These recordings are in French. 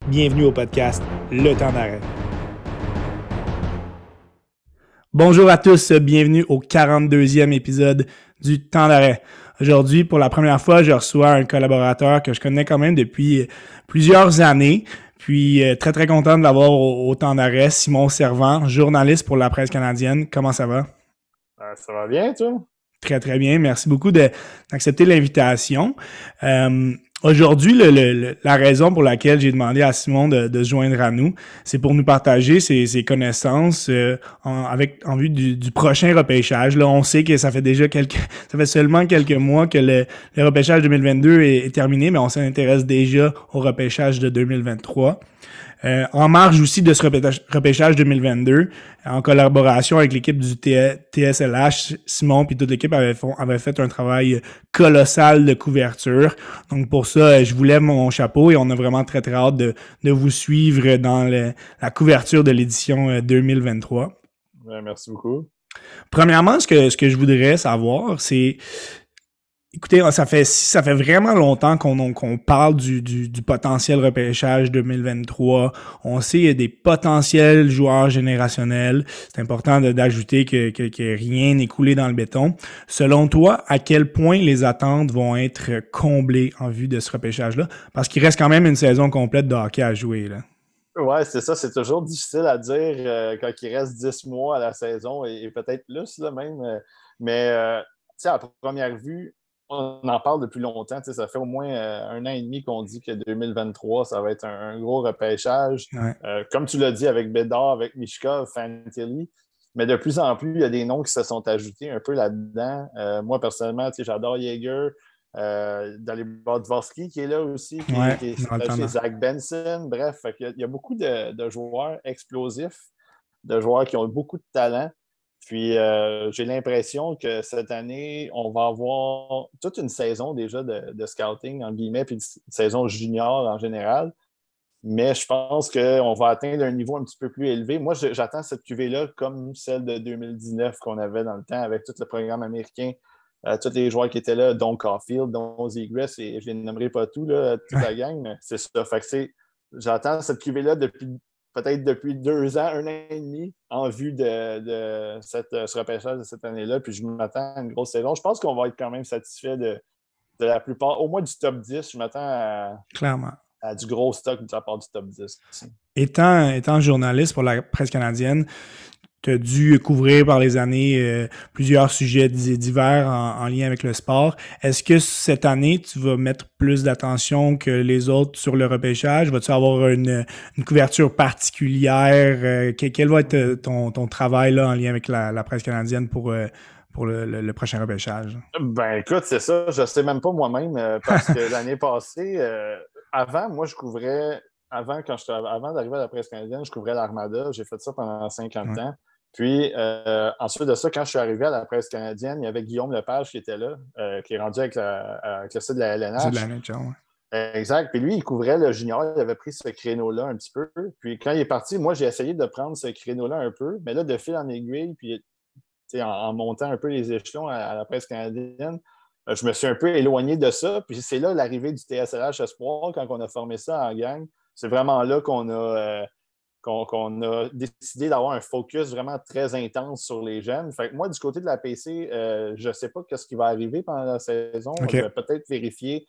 Bienvenue au podcast Le Temps d'arrêt. Bonjour à tous, bienvenue au 42e épisode du Temps d'arrêt. Aujourd'hui, pour la première fois, je reçois un collaborateur que je connais quand même depuis plusieurs années. Puis très très content de l'avoir au Temps d'arrêt, Simon Servant, journaliste pour la presse canadienne. Comment ça va? Ça va bien, toi? Très très bien. Merci beaucoup d'accepter l'invitation. Aujourd'hui, la raison pour laquelle j'ai demandé à Simon de se joindre à nous, c'est pour nous partager ses connaissances en vue du prochain repêchage. Là, on sait que ça fait seulement quelques mois que le repêchage 2022 est terminé, mais on s'intéresse déjà au repêchage de 2023. En marge aussi de ce repêchage 2022, en collaboration avec l'équipe du TSLH, Simon puis toute l'équipe avait fait un travail colossal de couverture. Donc pour ça, je vous lève mon chapeau et on a vraiment très très hâte de vous suivre dans la couverture de l'édition 2023. Merci beaucoup. Premièrement, ce que je voudrais savoir, c'est... Écoutez, ça fait vraiment longtemps qu'on parle du potentiel repêchage 2023. On sait qu'il y a des potentiels joueurs générationnels. C'est important d'ajouter que rien n'est coulé dans le béton. Selon toi, à quel point les attentes vont être comblées en vue de ce repêchage-là? Parce qu'il reste quand même une saison complète de hockey à jouer, là. Ouais, c'est ça. C'est toujours difficile à dire quand il reste 10 mois à la saison et peut-être plus, là, même. Mais, tu sais, à première vue, on en parle depuis longtemps. Ça fait au moins 1 an et demi qu'on dit que 2023, ça va être un gros repêchage. Ouais. Comme tu l'as dit, avec Bédard, avec Michkov, Fantilli. Mais de plus en plus, il y a des noms qui se sont ajoutés un peu là-dedans. Moi, personnellement, j'adore Jaeger. Dans Dvorsky qui est là aussi, qui est chez Zach Benson. Bref, il y a beaucoup de joueurs explosifs, de joueurs qui ont beaucoup de talent. Puis j'ai l'impression que cette année, on va avoir toute une saison déjà de scouting, en guillemets, puis une saison junior en général. Mais je pense qu'on va atteindre un niveau un petit peu plus élevé. Moi, j'attends cette cuvée-là comme celle de 2019 qu'on avait dans le temps avec tout le programme américain. Tous les joueurs qui étaient là, dont Caulfield, dont Zegras, et je ne les nommerai pas tous, là, toute la gang, mais c'est ça. Fait que j'attends cette cuvée-là peut-être depuis 2 ans, 1 an et demi, en vue de ce repêchage de cette année-là. Puis je m'attends à une grosse saison. Je pense qu'on va être quand même satisfait de la plupart, au moins du top 10. Je m'attends Clairement. à du gros stock de la part du top 10. Étant journaliste pour la presse canadienne, tu as dû couvrir par les années plusieurs sujets divers en lien avec le sport. Est-ce que cette année, tu vas mettre plus d'attention que les autres sur le repêchage? Vas-tu avoir une couverture particulière? Quel va être ton travail là, en lien avec la presse canadienne pour le prochain repêchage? Ben écoute, c'est ça. Je ne sais même pas moi-même parce que l'année passée, avant, moi, je couvrais... Avant d'arriver à la presse canadienne, je couvrais l'Armada. J'ai fait ça pendant 50 ans. Puis, ensuite de ça, quand je suis arrivé à la presse canadienne, il y avait Guillaume Lepage qui était là, qui est rendu avec le site de la LNH. C'est de la NHL, ouais. Exact. Puis lui, il couvrait le junior. Il avait pris ce créneau-là un petit peu. Puis quand il est parti, moi, j'ai essayé de prendre ce créneau-là un peu. Mais là, de fil en aiguille, puis en montant un peu les échelons à la presse canadienne, je me suis un peu éloigné de ça. Puis c'est là l'arrivée du TSLH Espoir, quand on a formé ça en gang. C'est vraiment là qu'on a décidé d'avoir un focus vraiment très intense sur les jeunes. Fait que moi, du côté de la PC, je ne sais pas ce qui va arriver pendant la saison. Okay. Je vais peut-être vérifier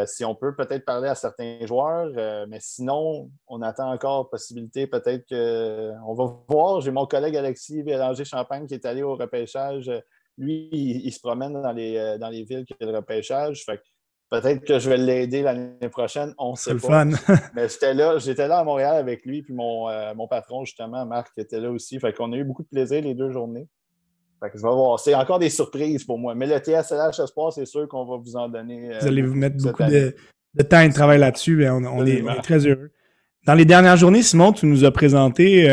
si on peut peut-être parler à certains joueurs, mais sinon, on attend encore possibilité peut-être qu'on va voir. J'ai mon collègue Alexis Bélanger-Champagne qui est allé au repêchage. Lui, il se promène dans les villes qui ont le repêchage. Fait que peut-être que je vais l'aider l'année prochaine, on ne sait pas. C'est le fun. Mais j'étais là à Montréal avec lui, puis mon patron, justement, Marc, était là aussi. Fait qu'on a eu beaucoup de plaisir les 2 journées. Fait que je vais voir. C'est encore des surprises pour moi. Mais le TSLH Espoir, c'est sûr qu'on va vous en donner. Vous allez vous mettre beaucoup de temps et de travail là-dessus, mais on est très heureux. Dans les dernières journées, Simon, tu nous as présenté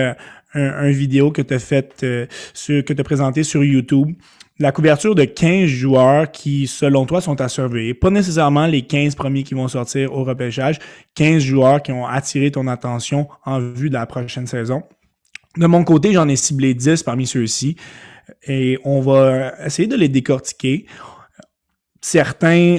un vidéo que tu as présenté sur YouTube. La couverture de 15 joueurs qui, selon toi, sont à surveiller. Pas nécessairement les 15 premiers qui vont sortir au repêchage. 15 joueurs qui ont attiré ton attention en vue de la prochaine saison. De mon côté, j'en ai ciblé 10 parmi ceux-ci. Et on va essayer de les décortiquer. Certains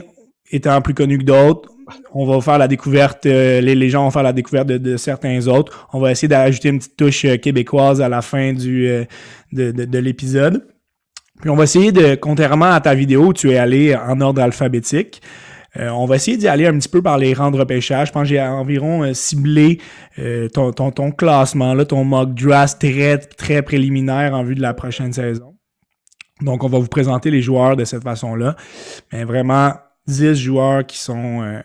étant plus connus que d'autres, on va faire la découverte, les gens vont faire la découverte de certains autres. On va essayer d'ajouter une petite touche québécoise à la fin de l'épisode. Puis on va essayer de, contrairement à ta vidéo où tu es allé en ordre alphabétique, on va essayer d'y aller un petit peu par les rangs de repêchage. Je pense que j'ai environ ciblé ton classement, là, ton mock draft très, très préliminaire en vue de la prochaine saison. Donc, on va vous présenter les joueurs de cette façon-là. Mais vraiment, 10 joueurs qui sont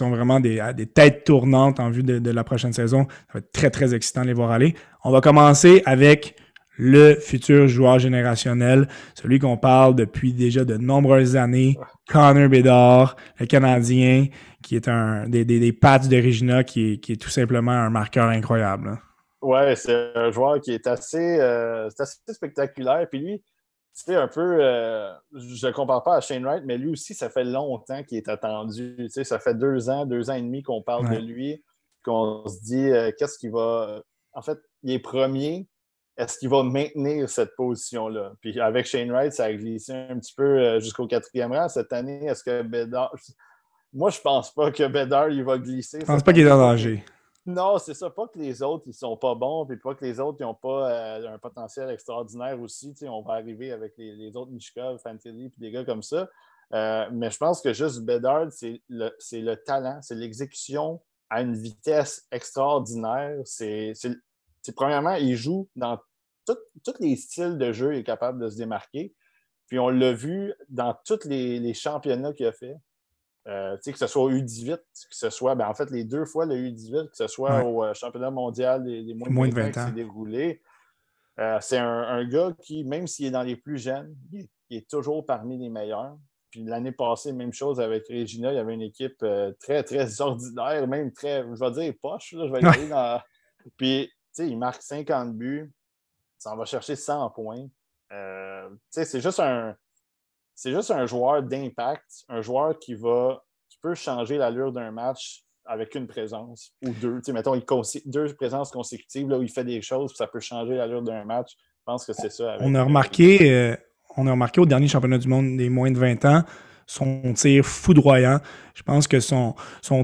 vraiment des têtes tournantes en vue de la prochaine saison. Ça va être très, très excitant de les voir aller. On va commencer avec le futur joueur générationnel, celui qu'on parle depuis déjà de nombreuses années, Connor Bedard, le Canadien, qui est un des Pats de Regina, qui est tout simplement un marqueur incroyable. Hein. Ouais, c'est un joueur qui est assez spectaculaire. Puis lui, c'est un peu, je ne compare pas à Shane Wright, mais lui aussi, ça fait longtemps qu'il est attendu. Tu sais, ça fait 2 ans et demi qu'on parle de lui, qu'on se dit qu'est-ce qu'il va. En fait, il est premier. Est-ce qu'il va maintenir cette position-là? Puis avec Shane Wright, ça a glissé un petit peu jusqu'au 4e rang. Cette année, est-ce que Bedard. Moi, je pense pas que Bedard il va glisser. Je pense pas qu'il est en danger. Non, c'est ça. Pas que les autres, ils sont pas bons, puis pas que les autres, ils n'ont pas un potentiel extraordinaire aussi. Tu sais, on va arriver avec les autres Michkov, Fantilli, puis des gars comme ça. Mais je pense que juste Bedard, c'est le talent, c'est l'exécution à une vitesse extraordinaire. Premièrement, il joue dans tous les styles de jeu, il est capable de se démarquer. Puis on l'a vu dans tous les championnats qu'il a fait. Que ce soit au U18, que ce soit, en fait, les 2 fois le U18, que ce soit au championnat mondial des moins de 20 ans qui s'est déroulé. C'est un gars qui, même s'il est dans les plus jeunes, il est toujours parmi les meilleurs. Puis l'année passée, même chose avec Regina, il y avait une équipe très, très ordinaire, même très, je vais dire, poche. Là, je vais y aller dans. Puis, il marque 50 buts, ça en va chercher 100 points. C'est juste un joueur d'impact, un joueur qui peut changer l'allure d'un match avec une présence ou deux. Mettons, 2 présences consécutives là, où il fait des choses, ça peut changer l'allure d'un match. Je pense que c'est ça. On a remarqué au dernier championnat du monde des moins de 20 ans, son tir foudroyant. Je pense que son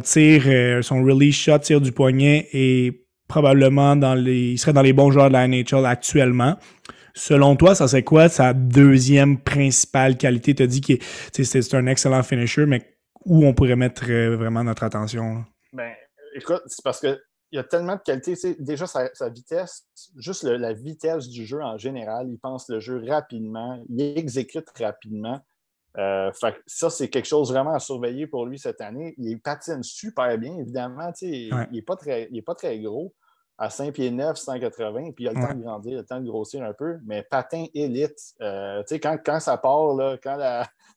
tir, son release shot, tir du poignet est probablement il serait dans les bons joueurs de la NHL actuellement. Selon toi, ça c'est quoi sa deuxième principale qualité? Tu as dit que c'est un excellent finisher, mais où on pourrait mettre vraiment notre attention? Ben, écoute, c'est parce qu'il y a tellement de qualités. Déjà, sa vitesse, juste la vitesse du jeu en général, il pense le jeu rapidement, il exécute rapidement. Fait ça, c'est quelque chose vraiment à surveiller pour lui cette année. Il patine super bien, évidemment. Il n'est pas très gros. À 5 pieds 9, 180, puis il a le temps de grandir, il a le temps de grossir un peu, mais patin élite. Quand ça part, là, quand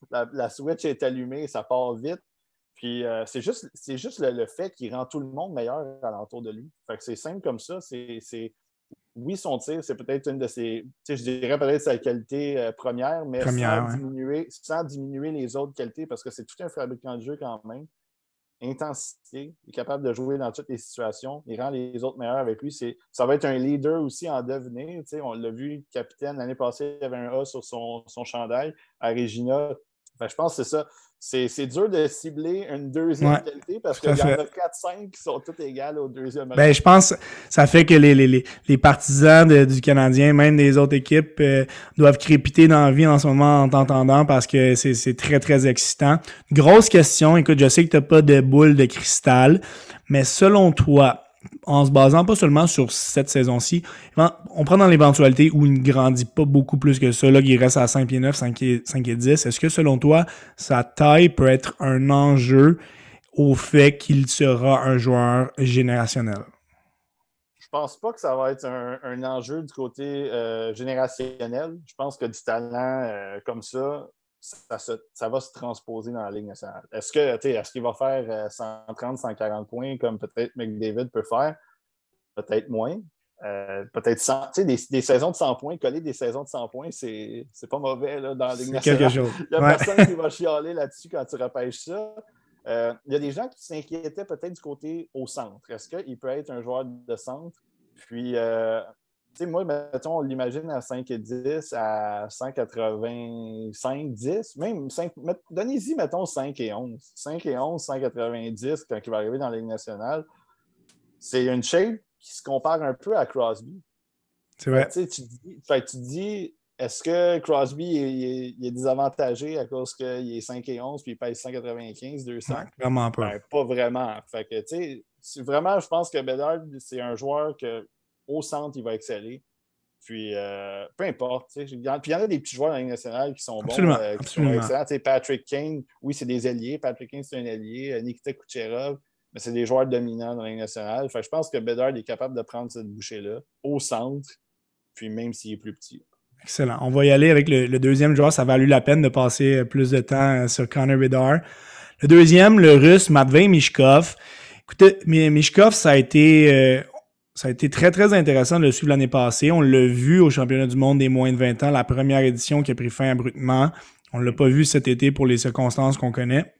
la switch est allumée, ça part vite. Puis c'est juste le fait qu'il rend tout le monde meilleur alentour de lui. Fait que c'est simple comme ça. Oui, son tir, c'est peut-être une de ses. Je dirais peut-être sa qualité première, mais sans diminuer les autres qualités, parce que c'est tout un fabricant de jeu quand même. Intensité, il est capable de jouer dans toutes les situations, il rend les autres meilleurs avec lui. Ça va être un leader aussi en devenir. On l'a vu, capitaine, l'année passée, il avait un A sur son chandail à Regina. Je pense que c'est ça. C'est dur de cibler une deuxième qualité parce qu'il y en a 4-5 qui sont toutes égales au deuxième. Je pense que ça fait que les partisans du Canadien, même des autres équipes, doivent crépiter dans la vie en ce moment en t'entendant parce que c'est très, très excitant. Grosse question. Écoute, je sais que tu n'as pas de boule de cristal, mais selon toi, en se basant pas seulement sur cette saison-ci, on prend dans l'éventualité où il ne grandit pas beaucoup plus que ça, là, qu'il reste à 5 pieds 9, 5 pieds 10. Est-ce que selon toi, sa taille peut être un enjeu au fait qu'il sera un joueur générationnel? Je pense pas que ça va être un enjeu du côté générationnel. Je pense que du talent comme ça va se transposer dans la Ligue nationale. Est-ce qu'il va faire 130, 140 points comme peut-être McDavid peut faire? Peut-être moins. Peut-être 100. Des saisons de 100 points, coller des saisons de 100 points, c'est pas mauvais là, dans la Ligue nationale. Quelque chose. Il n'y a personne qui va chialer là-dessus quand tu repêches ça. Il y a des gens qui s'inquiétaient peut-être du côté au centre. Est-ce qu'il peut être un joueur de centre? Puis, sais, moi, mettons, on l'imagine à 5 et 10, à 185, 10, même 5, donnez-y, mettons, 5 et 11. 5 et 11, 190, quand il va arriver dans la Ligue nationale, c'est une shape qui se compare un peu à Crosby. C'est vrai. Tu te dis, est-ce que Crosby est désavantagé à cause qu'il est 5 et 11 puis il pèse 195, 200? Ouais, vraiment pas. Ben, pas vraiment. Fait que, tu sais, vraiment, je pense que Bedard, c'est un joueur que au centre, il va exceller. Puis, peu importe. Puis, il y en a des petits joueurs dans la Ligue nationale qui sont bons, Absolument, qui sont absolument. excellents. Tu sais, Patrick Kane, oui, c'est des alliés. Patrick Kane, c'est un allié. Nikita Kucherov, mais c'est des joueurs dominants dans la Ligue nationale. Fait que je pense que Bedard est capable de prendre cette bouchée-là au centre, puis même s'il est plus petit. Excellent. On va y aller avec le deuxième joueur. Ça a valu la peine de passer plus de temps sur Connor Bedard. Le deuxième, le Russe, Matvei Michkov. Écoutez, Michkov, ça a été très, très intéressant de le suivre l'année passée. On l'a vu au championnat du monde des moins de 20 ans, la première édition qui a pris fin abruptement. On ne l'a pas vu cet été pour les circonstances qu'on connaît.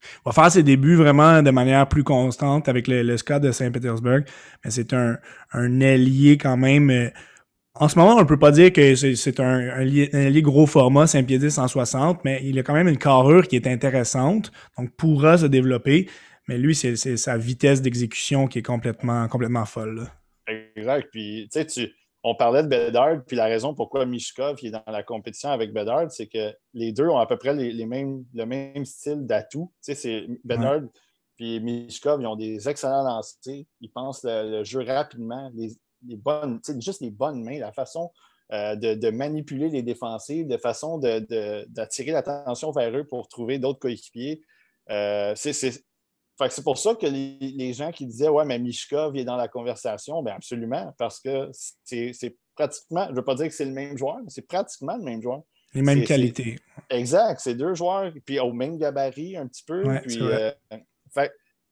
Il va faire ses débuts vraiment de manière plus constante avec le SKA de Saint-Pétersbourg. Mais c'est un ailier quand même. En ce moment, on ne peut pas dire que c'est un allié gros format, 5 pieds 10, 160, mais il a quand même une carrure qui est intéressante, donc pourra se développer. Mais lui, c'est sa vitesse d'exécution qui est complètement folle. Là. Exact. Puis, tu sais, on parlait de Bedard, puis la raison pourquoi Michkov est dans la compétition avec Bedard, c'est que les deux ont à peu près le même style d'atout. Tu sais, c'est Bedard puis Michkov, ils ont des excellents lancers. Ils pensent le jeu rapidement, juste les bonnes mains, la façon de manipuler les défensifs, de façon d'attirer l'attention vers eux pour trouver d'autres coéquipiers. C'est pour ça que les gens qui disaient ouais, mais Michkov est dans la conversation, bien absolument, parce que c'est pratiquement, je ne veux pas dire que c'est le même joueur, mais c'est pratiquement le même joueur. Les mêmes qualités. Exact, c'est deux joueurs, puis au même gabarit un petit peu. Ouais, puis,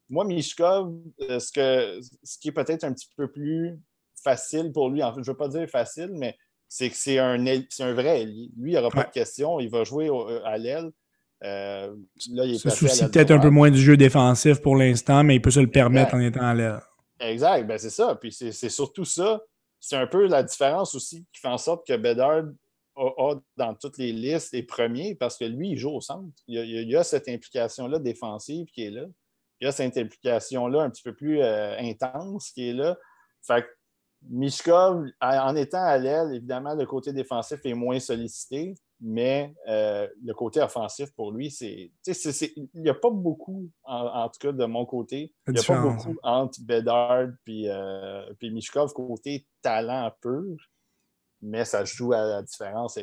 moi, Michkov, ce qui est peut-être un petit peu plus facile pour lui, en fait, je ne veux pas dire facile, mais c'est que c'est un vrai ailier. Lui, il n'aura pas de question, il va jouer à l'aile. Là, il est se soucie peut-être un peu moins du jeu défensif pour l'instant, mais il peut se le permettre en étant à l'aile. Exact, ben c'est ça. Puis c'est surtout ça. C'est un peu la différence aussi qui fait en sorte que Bedard a dans toutes les listes les premiers parce que lui, il joue au centre. Il y a cette implication-là défensive qui est là. Il y a cette implication-là un petit peu plus intense qui est là. Fait que Michkov, en étant à l'aile, évidemment, le côté défensif est moins sollicité, mais le côté offensif pour lui, il n'y a pas beaucoup, en tout cas de mon côté, il n'y a pas beaucoup entre Bedard et Michkov côté talent pur, mais ça joue à la différence.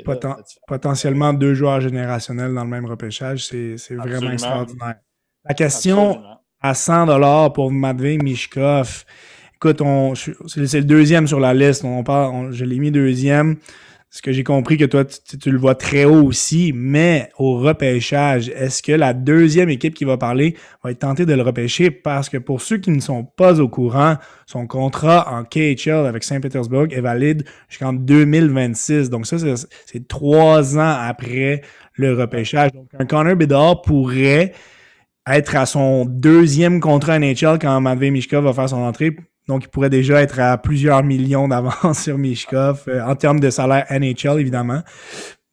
Potentiellement deux joueurs générationnels dans le même repêchage, c'est vraiment extraordinaire. La question à 100$ pour Matvei Michkov. Écoute, c'est le deuxième sur la liste. Je l'ai mis deuxième. Ce que j'ai compris que toi, tu le vois très haut aussi, mais au repêchage, est-ce que la deuxième équipe qui va parler va être tentée de le repêcher? Parce que pour ceux qui ne sont pas au courant, son contrat en KHL avec Saint-Pétersbourg est valide jusqu'en 2026. Donc ça, c'est 3 ans après le repêchage. Donc un Connor Bedard pourrait être à son deuxième contrat NHL quand Matvei Michkov va faire son entrée. Donc, il pourrait déjà être à plusieurs millions d'avance sur Michkov en termes de salaire NHL, évidemment.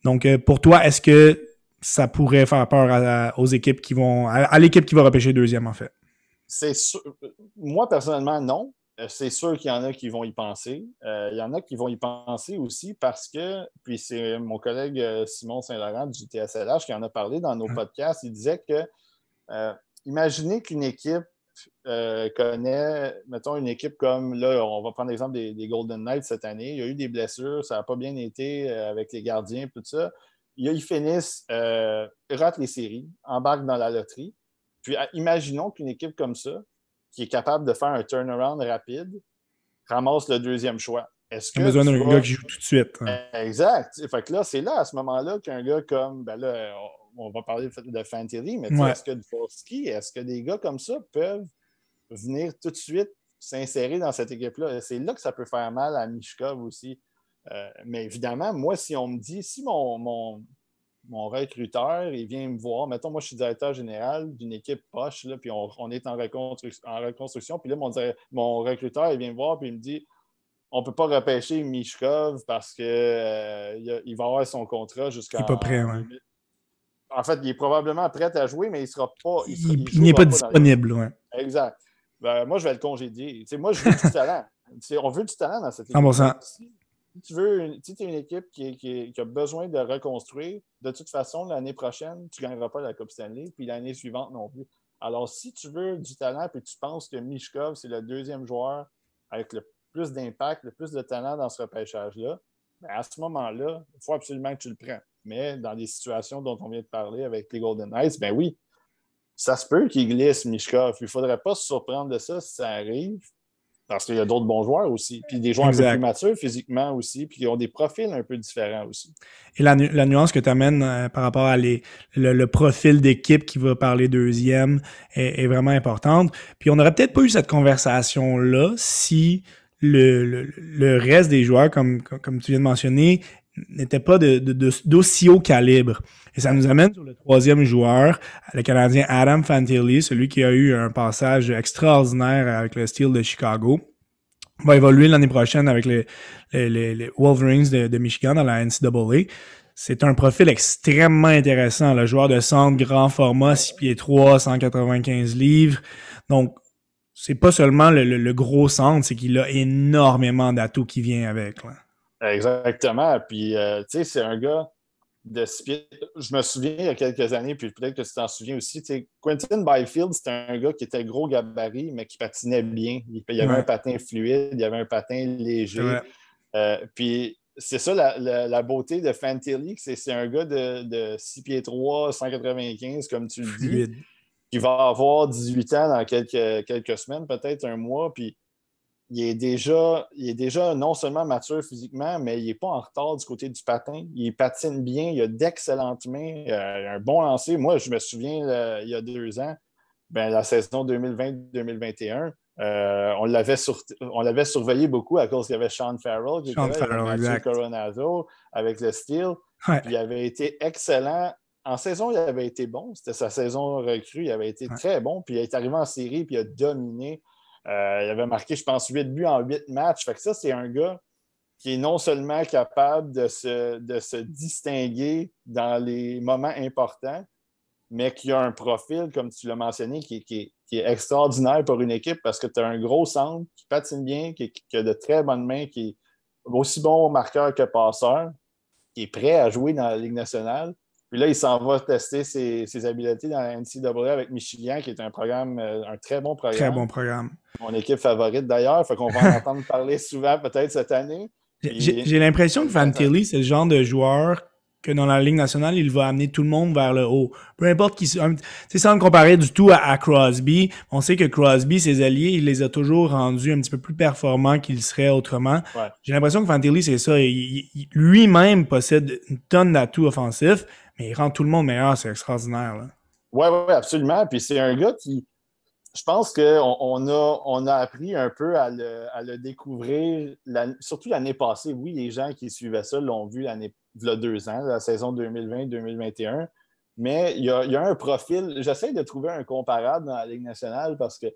Donc, pour toi, est-ce que ça pourrait faire peur aux équipes à l'équipe qui va repêcher deuxième, en fait? C'est sûr. Moi, personnellement, non. C'est sûr qu'il y en a qui vont y penser. Il y en a qui vont y penser aussi parce que, puis c'est mon collègue Simon Saint-Laurent du TSLH qui en a parlé dans nos podcasts. Il disait que imaginez qu'une équipe connaît, mettons, une équipe comme, là, on va prendre l'exemple des Golden Knights cette année. Il y a eu des blessures, ça n'a pas bien été avec les gardiens, tout ça. Ils finissent, ratent les séries, embarquent dans la loterie. Puis, imaginons qu'une équipe comme ça, qui est capable de faire un turnaround rapide, ramasse le deuxième choix. Est-ce que il a besoin d'un gars qui joue tout de suite. Hein. Exact. Fait que là, c'est là, à ce moment-là, qu'un gars comme, ben là, on va parler de Fantilli, mais est-ce que Dvorsky, est-ce que des gars comme ça peuvent venir tout de suite s'insérer dans cette équipe-là? C'est là que ça peut faire mal à Michkov aussi. Mais évidemment, moi, si on me dit, si mon recruteur, il vient me voir, mettons, moi, je suis directeur général d'une équipe poche, là, puis on est en reconstruction, puis là, mon recruteur, il vient me voir, puis il me dit, on ne peut pas repêcher Michkov parce que il va avoir son contrat jusqu'en... Il n'est pas prêt, ouais. En fait, il est probablement prêt à jouer, mais il sera pas. Il n'est pas disponible, ouais. Exact. Ben, moi, je vais le congédier. Moi, je veux du talent. On veut du talent dans cette équipe. 100%. Si tu es une équipe qui a besoin de reconstruire, de toute façon, l'année prochaine, tu ne gagneras pas la Coupe Stanley, puis l'année suivante non plus. Alors, si tu veux du talent et tu penses que Michkov, c'est le deuxième joueur avec le plus d'impact, le plus de talent dans ce repêchage-là, ben à ce moment-là, il faut absolument que tu le prends. Mais dans des situations dont on vient de parler avec les Golden Knights, ben oui, ça se peut qu'il glisse Michkov. Il ne faudrait pas se surprendre de ça si ça arrive, parce qu'il y a d'autres bons joueurs aussi, puis des joueurs un peu plus matures physiquement aussi, puis qui ont des profils un peu différents aussi. Et la nuance que tu amènes par rapport à le profil d'équipe qui va parler deuxième est vraiment importante. Puis on n'aurait peut-être pas eu cette conversation-là si le reste des joueurs, comme tu viens de mentionner, n'était pas d'aussi haut calibre. Et ça nous amène sur le troisième joueur, le Canadien Adam Fantilli, celui qui a eu un passage extraordinaire avec le Steel de Chicago. Il va évoluer l'année prochaine avec les Wolverines de Michigan dans la NCAA. C'est un profil extrêmement intéressant. Le joueur de centre, grand format, 6 pieds 3, 195 livres. Donc, c'est pas seulement le gros centre, c'est qu'il a énormément d'atouts qui viennent avec, là. Exactement. Puis, tu sais, c'est un gars de 6 pieds. Je me souviens il y a quelques années, puis peut-être que tu t'en souviens aussi. Tu sais, Quentin Byfield, c'était un gars qui était gros gabarit, mais qui patinait bien. Il y avait un patin fluide, il y avait un patin léger. Puis, c'est ça la beauté de Fantilli, c'est un gars de 6 pieds 3, 195, comme tu le dis, qui va avoir 18 ans dans quelques semaines, peut-être un mois, puis il est déjà non seulement mature physiquement, mais il n'est pas en retard du côté du patin. Il patine bien, il a d'excellentes mains, un bon lancer. Moi, je me souviens, il y a 2 ans, la saison 2020-2021, on l'avait surveillé beaucoup à cause qu'il y avait Sean Farrell qui était là, Mathieu Coronado avec le Steel. Ouais. Puis il avait été excellent. En saison, il avait été bon. C'était sa saison recrue. Il avait été très bon. Puis il est arrivé en série puis il a dominé. Il avait marqué, je pense, 8 buts en 8 matchs. Fait que ça, c'est un gars qui est non seulement capable de se distinguer dans les moments importants, mais qui a un profil, comme tu l'as mentionné, qui est extraordinaire pour une équipe parce que tu as un gros centre qui patine bien, qui a de très bonnes mains, qui est aussi bon marqueur que passeur, qui est prêt à jouer dans la Ligue nationale. Puis là, il s'en va tester ses habiletés dans la NCAA avec Michigan, qui est un très bon programme. Très bon programme. Mon équipe favorite d'ailleurs, fait qu'on va en entendre parler souvent peut-être cette année. J'ai l'impression que Fantilli, c'est le genre de joueur que dans la Ligue nationale, il va amener tout le monde vers le haut. Peu importe qui... Sans le comparer du tout à Crosby, on sait que Crosby, ses alliés, il les a toujours rendus un petit peu plus performants qu'ils seraient autrement. Ouais. J'ai l'impression que Fantilli, c'est ça. Lui-même possède une tonne d'atouts offensifs, mais il rend tout le monde meilleur. C'est extraordinaire, là. Oui, absolument. Puis c'est un gars qui... Je pense qu'on a appris un peu à le découvrir, surtout l'année passée. Oui, les gens qui suivaient ça l'ont vu il y a 2 ans, la saison 2020-2021. Mais il y a un profil. J'essaie de trouver un comparable dans la Ligue nationale parce que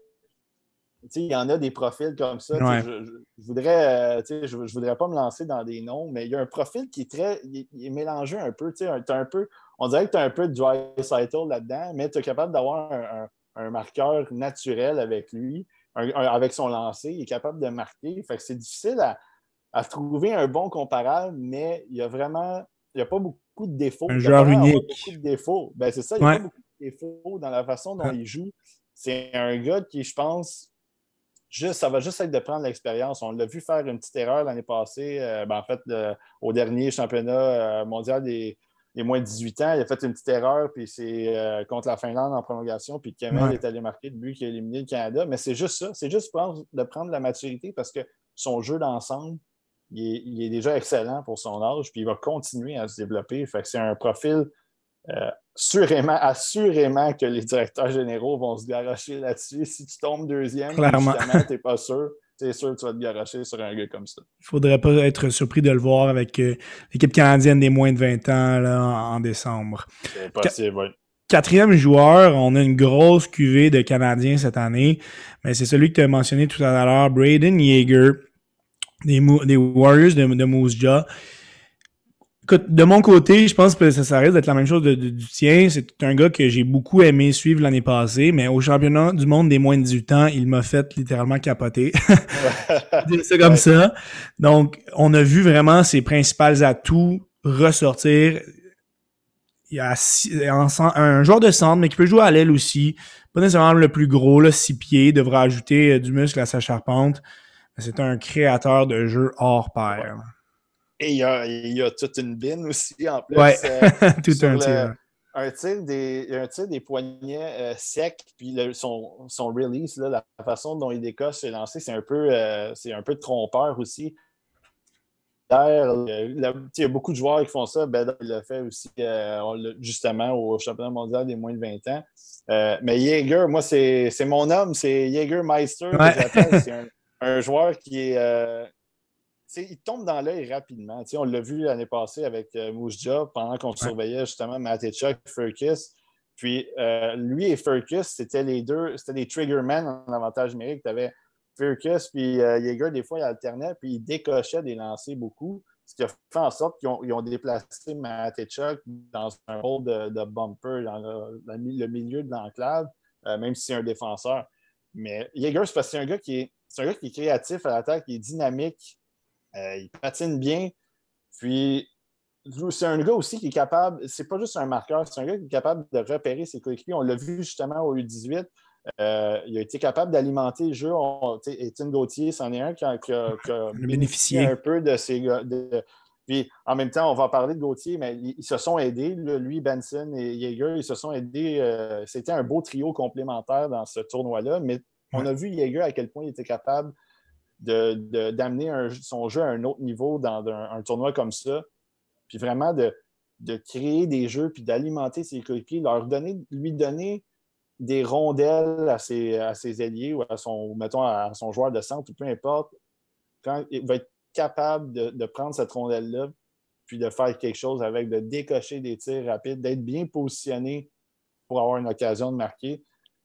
il y en a des profils comme ça. Ouais. Je voudrais pas me lancer dans des noms, mais il y a un profil qui est il est mélangé un peu. On dirait que tu as un peu de Draisaitl là-dedans, mais tu es capable d'avoir un marqueur naturel avec lui, avec son lancer. Il est capable de marquer. Fait que c'est difficile à trouver un bon comparable, mais il y a pas beaucoup de défauts. Un joueur unique. Beaucoup de défauts. C'est ça, il n'y a pas beaucoup de défauts dans la façon dont il joue. C'est un gars qui, je pense, ça va juste être de prendre l'expérience. On l'a vu faire une petite erreur l'année passée, au dernier championnat mondial des moins de 18 ans, il a fait une petite erreur, puis c'est contre la Finlande en prolongation, puis Kemel est allé marquer le but qui a éliminé le Canada. Mais c'est juste ça, c'est juste de prendre la maturité parce que son jeu d'ensemble, il est déjà excellent pour son âge, puis il va continuer à se développer. Fait que c'est un profil assurément que les directeurs généraux vont se garrocher là-dessus. Si tu tombes deuxième, justement, tu n'es pas sûr. C'est sûr que tu vas te garrocher sur un gars comme ça. Il ne faudrait pas être surpris de le voir avec l'équipe canadienne des moins de 20 ans là, en décembre. C'est possible, oui. Quatrième joueur, on a une grosse cuvée de Canadiens cette année, mais c'est celui que tu as mentionné tout à l'heure, Brayden Yager. des Warriors de Moose Jaw. Écoute, de mon côté, je pense que ça risque d'être la même chose du tien. C'est un gars que j'ai beaucoup aimé suivre l'année passée, mais au championnat du monde des moins de 18 ans, il m'a fait littéralement capoter. C'est comme ça. Donc, on a vu vraiment ses principaux atouts ressortir. Il y a un joueur de centre, mais qui peut jouer à l'aile aussi. Pas nécessairement le plus gros, là, 6 pieds, devra ajouter du muscle à sa charpente. C'est un créateur de jeu hors pair. Ouais. Et il y a toute une bine aussi, en plus. Ouais, tout un tir. Un tir des poignets secs, puis son release, là, la façon dont il décoche ses lancers, c'est un peu trompeur aussi. Il y a beaucoup de joueurs qui font ça. Ben, il l'a fait aussi justement au championnat mondial des moins de 20 ans. Mais Jaeger, moi, c'est mon homme, c'est Jägermeister que j'appelle. C'est un joueur qui est... il tombe dans l'œil rapidement. On l'a vu l'année passée avec Moose Jaw pendant qu'on surveillait justement Matechuk et Furcus. Puis lui et Furcus, c'était les deux, c'était des triggermen en avantage numérique. Tu avais Furcus puis Jaeger, des fois, ils alternaient, puis ils décochaient des lancers beaucoup. Ce qui a fait en sorte qu'ils ont déplacé Matechuk dans un rôle de bumper, dans le milieu de l'enclave, même si c'est un défenseur. Mais Jaeger, c'est parce que c'est un gars qui est créatif à l'attaque, qui est dynamique. Il patine bien. Puis, c'est un gars aussi qui est capable, c'est pas juste un marqueur, c'est un gars qui est capable de repérer ses coéquipiers. On l'a vu justement au U18. Il a été capable d'alimenter le jeu. Étienne Gauthier, c'en est un qui a bénéficié un peu de ces gars. Puis, en même temps, on va parler de Gauthier, mais ils se sont aidés. Lui, Benson et Jaeger, ils se sont aidés. C'était un beau trio complémentaire dans ce tournoi-là. Mais on a vu Jaeger à quel point il était capable d'amener son jeu à un autre niveau dans un tournoi comme ça, puis vraiment de créer des jeux, puis d'alimenter ses coéquipiers, lui donner des rondelles à ses ailiers ou à son joueur de centre, ou peu importe, quand il va être capable de prendre cette rondelle-là, puis de faire quelque chose avec, de décocher des tirs rapides, d'être bien positionné pour avoir une occasion de marquer.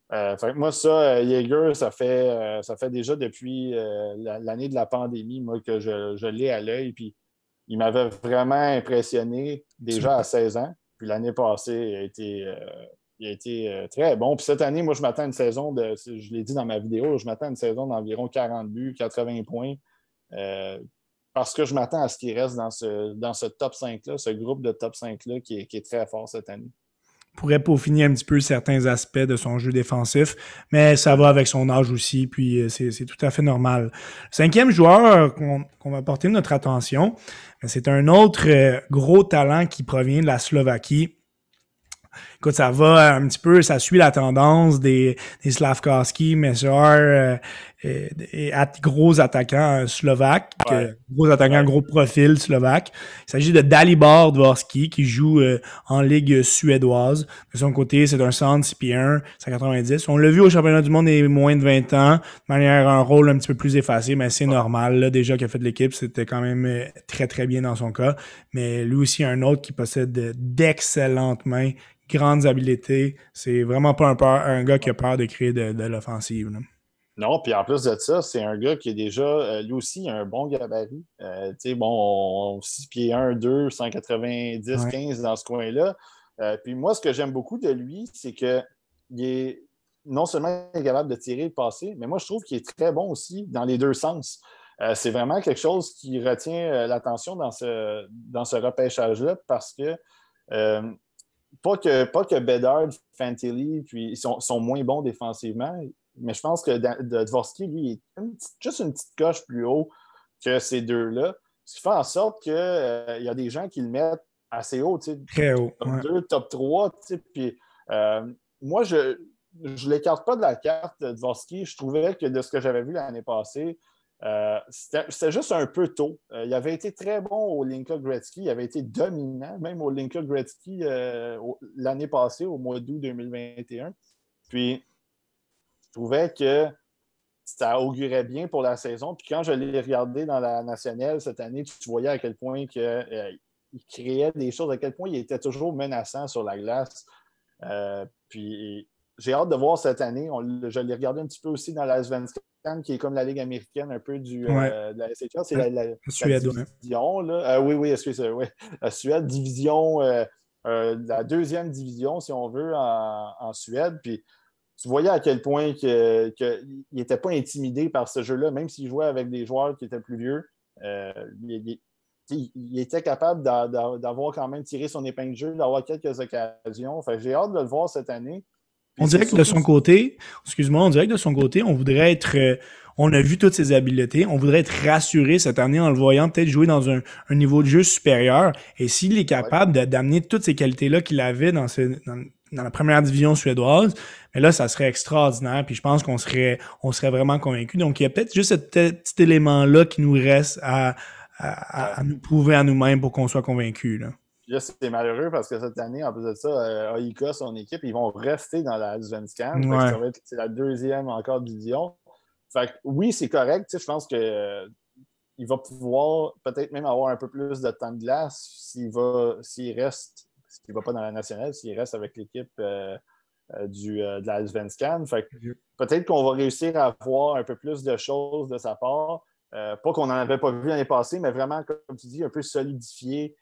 Fait que moi, ça, Jaeger, ça fait déjà depuis l'année de la pandémie, moi, que je l'ai à l'œil. Puis il m'avait vraiment impressionné déjà à 16 ans. Puis l'année passée, il a été très bon. Puis cette année, moi, je m'attends à une saison je l'ai dit dans ma vidéo, je m'attends à une saison d'environ 40 buts, 80 points. Parce que je m'attends à ce qu'il reste dans ce top 5-là, ce groupe de top 5-là qui est très fort cette année. Pourrait peaufiner un petit peu certains aspects de son jeu défensif, mais ça va avec son âge aussi, puis c'est tout à fait normal. Le cinquième joueur qu'on va porter notre attention, c'est un autre gros talent qui provient de la Slovaquie. Écoute, ça va un petit peu, ça suit la tendance des Slavkovski, Messer, gros attaquants slovaques, gros attaquants, gros profil slovaque. Il s'agit de Dalibor Dvorski qui joue en ligue suédoise. De son côté, c'est un centre 6 pieds 1, 190. On l'a vu au championnat du monde des moins de 20 ans, de manière un rôle un petit peu plus effacé, mais c'est normal. Là, déjà qu'il a fait de l'équipe, c'était quand même très très bien dans son cas. Mais lui aussi, un autre qui possède d'excellentes mains, grandes habiletés. C'est vraiment pas un gars qui a peur de créer de l'offensive. Là. Non, puis en plus de ça, c'est un gars qui est déjà, lui aussi, il a un bon gabarit. Tu sais, bon, 6 pieds 1, 2, 190, 15 dans ce coin-là. Puis moi, ce que j'aime beaucoup de lui, c'est qu'il est non seulement capable de tirer et de passer, mais moi, je trouve qu'il est très bon aussi dans les deux sens. C'est vraiment quelque chose qui retient l'attention dans ce repêchage-là parce que pas que Bedard, Fantilli, puis ils sont moins bons défensivement, mais je pense que Dvorski, lui, est juste une petite coche plus haut que ces deux-là. Ce qui fait en sorte qu'il y a des gens qui le mettent assez haut, tu sais, très haut, top 2, top 3, tu sais, puis moi, je ne l'écarte pas de la carte de Dvorski. Je trouvais que de ce que j'avais vu l'année passée, c'était juste un peu tôt. Il avait été très bon au Linka Gretzky. Il avait été dominant, même au Linka Gretzky l'année passée, au mois d'août 2021. Puis, je trouvais que ça augurait bien pour la saison. Puis, quand je l'ai regardé dans la nationale cette année, tu voyais à quel point il créait des choses, à quel point il était toujours menaçant sur la glace. Puis, j'ai hâte de voir cette année. Je l'ai regardé un petit peu aussi dans la Svenska qui est comme la Ligue américaine un peu Ouais. de la SHL. C'est la Suède, ouais. division. Là. Oui, excusez-moi. Oui. La Suède, division, la deuxième division, si on veut, en Suède. Puis tu voyais à quel point il n'était pas intimidé par ce jeu-là, même s'il jouait avec des joueurs qui étaient plus vieux. Euh, il était capable d'avoir quand même tiré son épingle de jeu, d'avoir quelques occasions. Enfin, j'ai hâte de le voir cette année. Puis On dirait que de son côté, excuse-moi, on dirait que de son côté, on voudrait être, on a vu toutes ses habiletés, on voudrait être rassuré cette année en le voyant peut-être jouer dans un niveau de jeu supérieur. Et s'il est capable d'amener toutes ces qualités-là qu'il avait dans la première division suédoise, mais là, ça serait extraordinaire. Puis je pense on serait vraiment convaincus. Donc, il y a peut-être juste ce petit élément-là qui nous reste à nous prouver à nous-mêmes pour qu'on soit convaincus, là. Là, c'est malheureux parce que cette année, en plus de ça, AIK, son équipe, ils vont rester dans la Svenskan. Ouais. Ça va être la deuxième encore division. Fait que, oui, c'est correct. Je pense que il va pouvoir peut-être même avoir un peu plus de temps de glace s'il reste, s'il ne va pas dans la nationale, s'il reste avec l'équipe de la Svenskan. Fait que peut-être qu'on va réussir à voir un peu plus de choses de sa part. Pas qu'on n'en avait pas vu l'année passée, mais vraiment, comme tu dis, un peu solidifier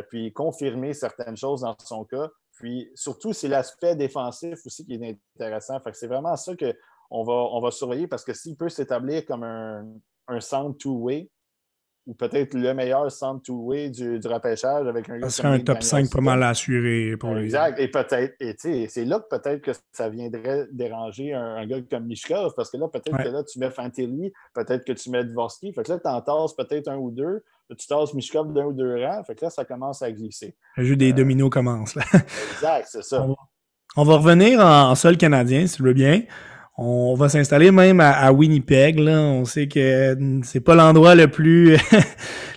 puis confirmer certaines choses dans son cas. Puis surtout, c'est l'aspect défensif aussi qui est intéressant. Fait que c'est vraiment ça qu'on va surveiller parce que s'il peut s'établir comme un centre two-way, ou peut-être le meilleur centre two-way du repêchage avec un gars Ça serait comme un Nick top 5 pas Danielson. mal assuré pour lui. Exact. Et peut-être, c'est là que peut-être que ça viendrait déranger un gars comme Mishkov, parce que là, peut-être que là, tu mets Fantilli, peut-être que tu mets Dvorsky. Fait que là, tu en tasses peut-être un ou deux. Là, tu tasses Mishkov d'un ou deux rangs. Fait que là, ça commence à glisser. Le jeu des dominos commence, là. Exact, c'est ça. On va revenir en sol canadien, si tu veux bien. On va s'installer même à Winnipeg, là. On sait que c'est pas l'endroit le plus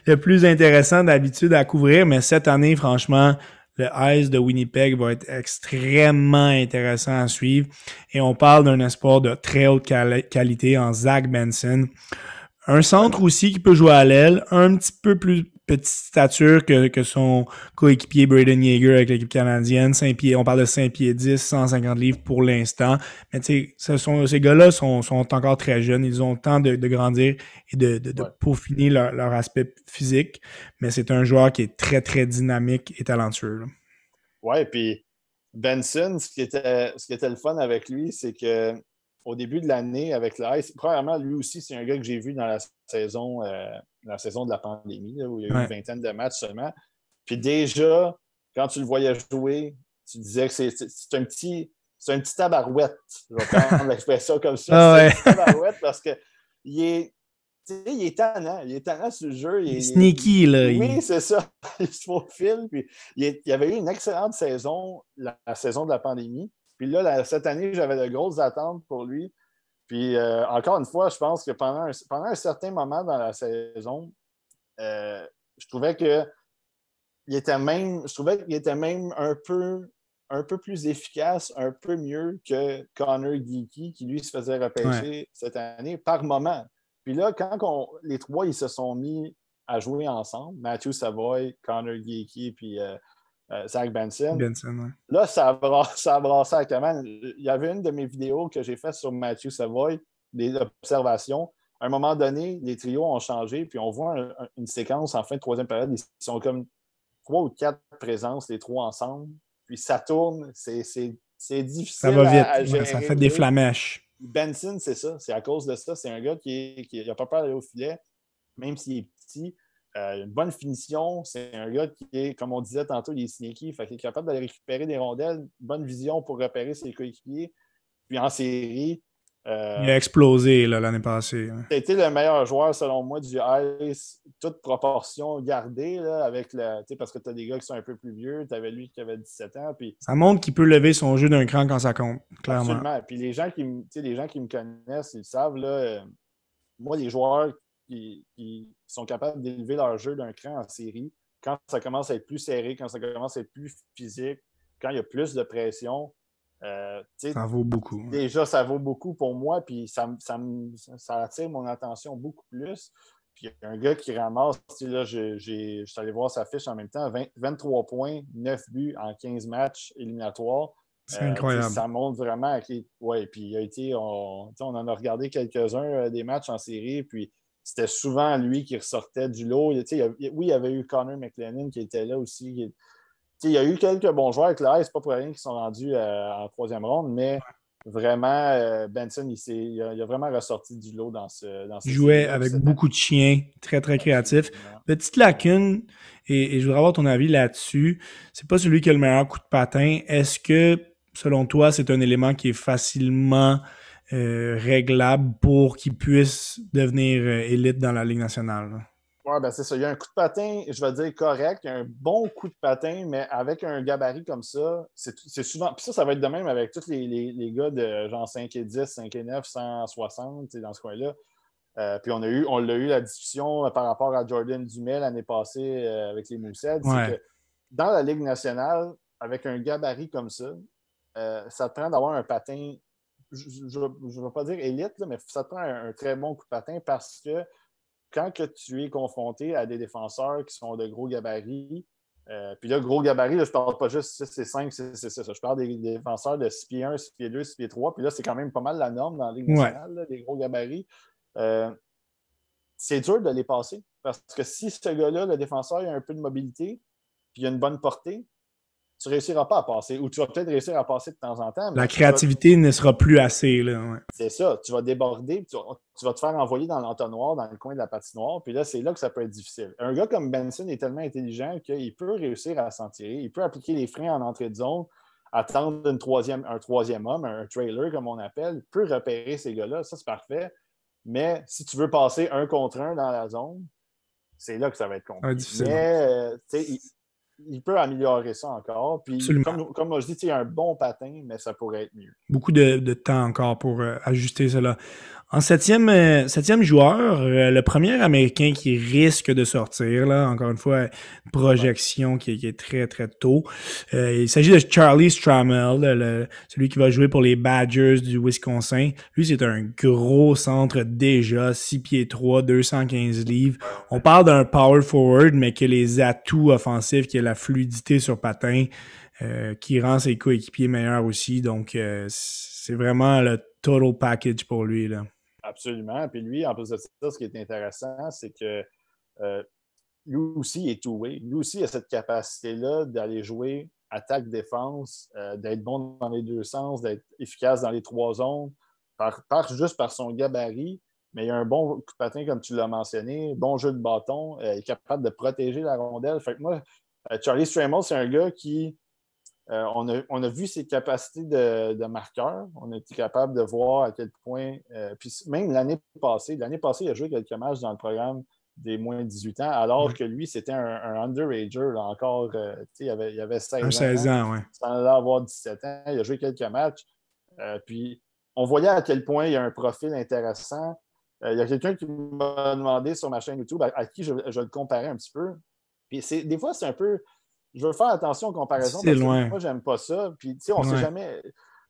le plus intéressant d'habitude à couvrir, mais cette année, franchement, le Ice de Winnipeg va être extrêmement intéressant à suivre. Et on parle d'un espoir de très haute qualité en Zach Benson. Un centre aussi qui peut jouer à l'aile, un petit peu plus petite stature que son coéquipier Braden Yeager avec l'équipe canadienne. 5 pieds, on parle de 5 pieds 10, 150 livres pour l'instant. Mais tu sais, ces gars-là sont encore très jeunes. Ils ont le temps de grandir et de peaufiner leur aspect physique. Mais c'est un joueur qui est très, très dynamique et talentueux. Oui, puis Benson, ce qui était le fun avec lui, c'est que au début de l'année avec l'Ice, premièrement, lui aussi, c'est un gars que j'ai vu dans la saison de la pandémie, là, où il y a eu une vingtaine de matchs seulement. Puis déjà, quand tu le voyais jouer, tu disais que c'est un petit tabarouette. Je vais prendre l'expression comme ça. C'est un petit tabarouette parce que il est tannant sur le jeu. Il est sneaky, là. Oui, c'est ça. Il se faufile. Puis il y avait eu une excellente saison, la saison de la pandémie. Puis là, cette année, j'avais de grosses attentes pour lui. Puis encore une fois, je pense que pendant un certain moment dans la saison, je trouvais qu'il était même un peu plus efficace, un peu mieux que Connor Geeky, qui lui se faisait repêcher cette année par moment. Puis là, quand les trois ils se sont mis à jouer ensemble, Matthew Savoy, Connor Geeky, puis Zach Benson. Là, ça a brassé à Kaman. Il y avait une de mes vidéos que j'ai faites sur Matthew Savoy, des observations. À un moment donné, les trios ont changé, puis on voit une séquence en fin de troisième période. Ils sont comme 3 ou 4 présences, les trois ensemble. Puis ça tourne. C'est difficile ça va vite. à gérer. Ça fait des flamèches. Benson, c'est ça. C'est à cause de ça. C'est un gars qui n'a pas peur d'aller au filet, même s'il est petit. Une bonne finition. C'est un gars qui est, comme on disait tantôt, il est sneaky. Fait qu'il est capable d'aller récupérer des rondelles. Bonne vision pour repérer ses coéquipiers. Puis en série. Il a explosé l'année passée. C'était le meilleur joueur, selon moi, du Ice, toute proportion gardée, là, parce que tu as des gars qui sont un peu plus vieux. Tu avais lui qui avait 17 ans. Puis... Ça montre qu'il peut lever son jeu d'un cran quand ça compte, clairement. Absolument. Puis les gens qui me connaissent, ils savent, là, moi, les joueurs qui sont capables d'élever leur jeu d'un cran en série, quand ça commence à être plus serré, quand ça commence à être plus physique, quand il y a plus de pression, ça vaut beaucoup. Déjà, ça vaut beaucoup pour moi, puis ça attire mon attention beaucoup plus. Puis il y a un gars qui ramasse, là, je suis allé voir sa fiche en même temps, 23 points, 9 buts en 15 matchs éliminatoires. C'est incroyable. Ça montre vraiment ouais, puis il a été, on en a regardé quelques-uns des matchs en série, puis c'était souvent lui qui ressortait du lot. Oui, il y avait eu Connor McLennan qui était là aussi. Il y a eu quelques bons joueurs avec l'AS, c'est pas pour rien qu'ils sont rendus en troisième ronde, mais vraiment, Benson, il a vraiment ressorti du lot dans Il ces jouait séries-là. avec beaucoup de chiens, très, très créatif. Absolument. Petite lacune, et je voudrais avoir ton avis là-dessus. C'est pas celui qui a le meilleur coup de patin. Est-ce que, selon toi, c'est un élément qui est facilement réglable pour qu'il puisse devenir élite dans la Ligue nationale? Là? Oui, ben c'est ça. Il y a un coup de patin, je vais dire correct. Il y a un bon coup de patin, mais avec un gabarit comme ça, c'est souvent. Puis ça va être de même avec tous les gars de genre 5 et 10, 5 et 9, 160, dans ce coin-là. Puis on l'a eu la discussion par rapport à Jordan Dumais l'année passée avec les Mooseheads. C'est Ouais. que dans la Ligue nationale, avec un gabarit comme ça te prend d'avoir un patin, je ne vais pas dire élite, là, mais ça te prend un très bon coup de patin parce que quand que tu es confronté à des défenseurs qui sont de gros gabarits, puis là, gros gabarit, là, je ne parle pas juste 6 et 5, 6 et 6. Je parle des défenseurs de 6 pieds 1, 6 pieds 2, 6 pieds 3. Puis là, c'est quand même pas mal la norme dans la Ligue Ouais. nationale, là, des gros gabarits. C'est dur de les passer. Parce que si ce gars-là, le défenseur, il a un peu de mobilité, puis il a une bonne portée, tu ne réussiras pas à passer. Ou tu vas peut-être réussir à passer de temps en temps, La mais créativité ne sera plus assez. Là, ouais. c'est ça. Tu vas déborder, tu vas te faire envoyer dans l'entonnoir, dans le coin de la patinoire, puis là, c'est là que ça peut être difficile. Un gars comme Benson est tellement intelligent qu'il peut réussir à s'en tirer. Il peut appliquer les freins en entrée de zone, attendre un troisième homme, un trailer, comme on appelle. Il peut repérer ces gars-là. Ça, c'est parfait. Mais si tu veux passer un contre un dans la zone, c'est là que ça va être Ça va être compliqué. difficile. Mais, tu sais, il peut améliorer ça encore. Puis, Absolument. comme moi je dis, il y a un bon patin, mais ça pourrait être mieux. Beaucoup de temps encore pour ajuster cela. En septième joueur, le premier Américain qui risque de sortir, là, encore une fois, projection qui est très, très tôt. Il s'agit de Charlie Stramel, celui qui va jouer pour les Badgers du Wisconsin. Lui, c'est un gros centre déjà, 6 pieds 3, 215 livres. On parle d'un power forward, mais qui a les atouts offensifs, qui a la fluidité sur patin, qui rend ses coéquipiers meilleurs aussi. Donc, c'est vraiment le total package pour lui, là. Absolument. Puis lui, en plus de ça, ce qui est intéressant, c'est que lui aussi est two-way. Lui aussi a cette capacité-là d'aller jouer attaque-défense, d'être bon dans les deux sens, d'être efficace dans les trois zones, juste par son gabarit. Mais il a un bon coup de patin, comme tu l'as mentionné, bon jeu de bâton, il est capable de protéger la rondelle. Fait que moi, Charlie Stramel, c'est un gars qui on a vu ses capacités de marqueur. On a été capable de voir à quel point. Puis même l'année passée, il a joué quelques matchs dans le programme des moins de 18 ans, alors que lui, c'était un underager, là, encore. Il avait Un 16 16 ans, ans, ouais. sans avoir 17 ans. Il a joué quelques matchs. Puis on voyait à quel point il y a un profil intéressant. Il y a quelqu'un qui m'a demandé sur ma chaîne YouTube à qui je le comparais un petit peu. Puis des fois, c'est un peu je veux faire attention aux comparaisons C'est parce que loin. moi, j'aime pas ça. Puis, tu sais, on sait Ouais. jamais.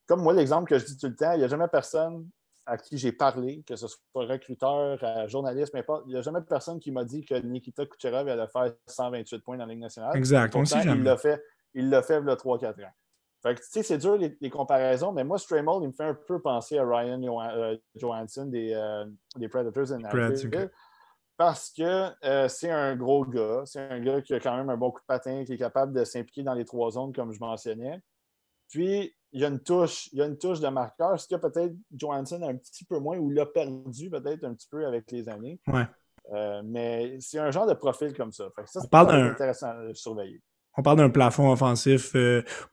Comme moi, l'exemple que je dis tout le temps, il n'y a jamais personne à qui j'ai parlé, que ce soit recruteur, journaliste, mais pas. Il n'y a jamais personne qui m'a dit que Nikita Kucherov allait faire 128 points dans la Ligue nationale. Exact. Et On ne pourtant, sait jamais. il l'a fait il y a 3-4 ans. Fait que, tu sais, c'est dur les comparaisons, mais moi, Stramel, il me fait un peu penser à Ryan Johansson des Predators de Nashville. Parce que c'est un gros gars. C'est un gars qui a quand même un bon coup de patin, qui est capable de s'impliquer dans les trois zones, comme je mentionnais. Puis, il y a une touche de marqueur, ce que peut-être Johansson a un petit peu moins, ou l'a perdu peut-être un petit peu avec les années. Ouais. Mais c'est un genre de profil comme ça. Fait que ça va être intéressant à surveiller. On parle d'un plafond offensif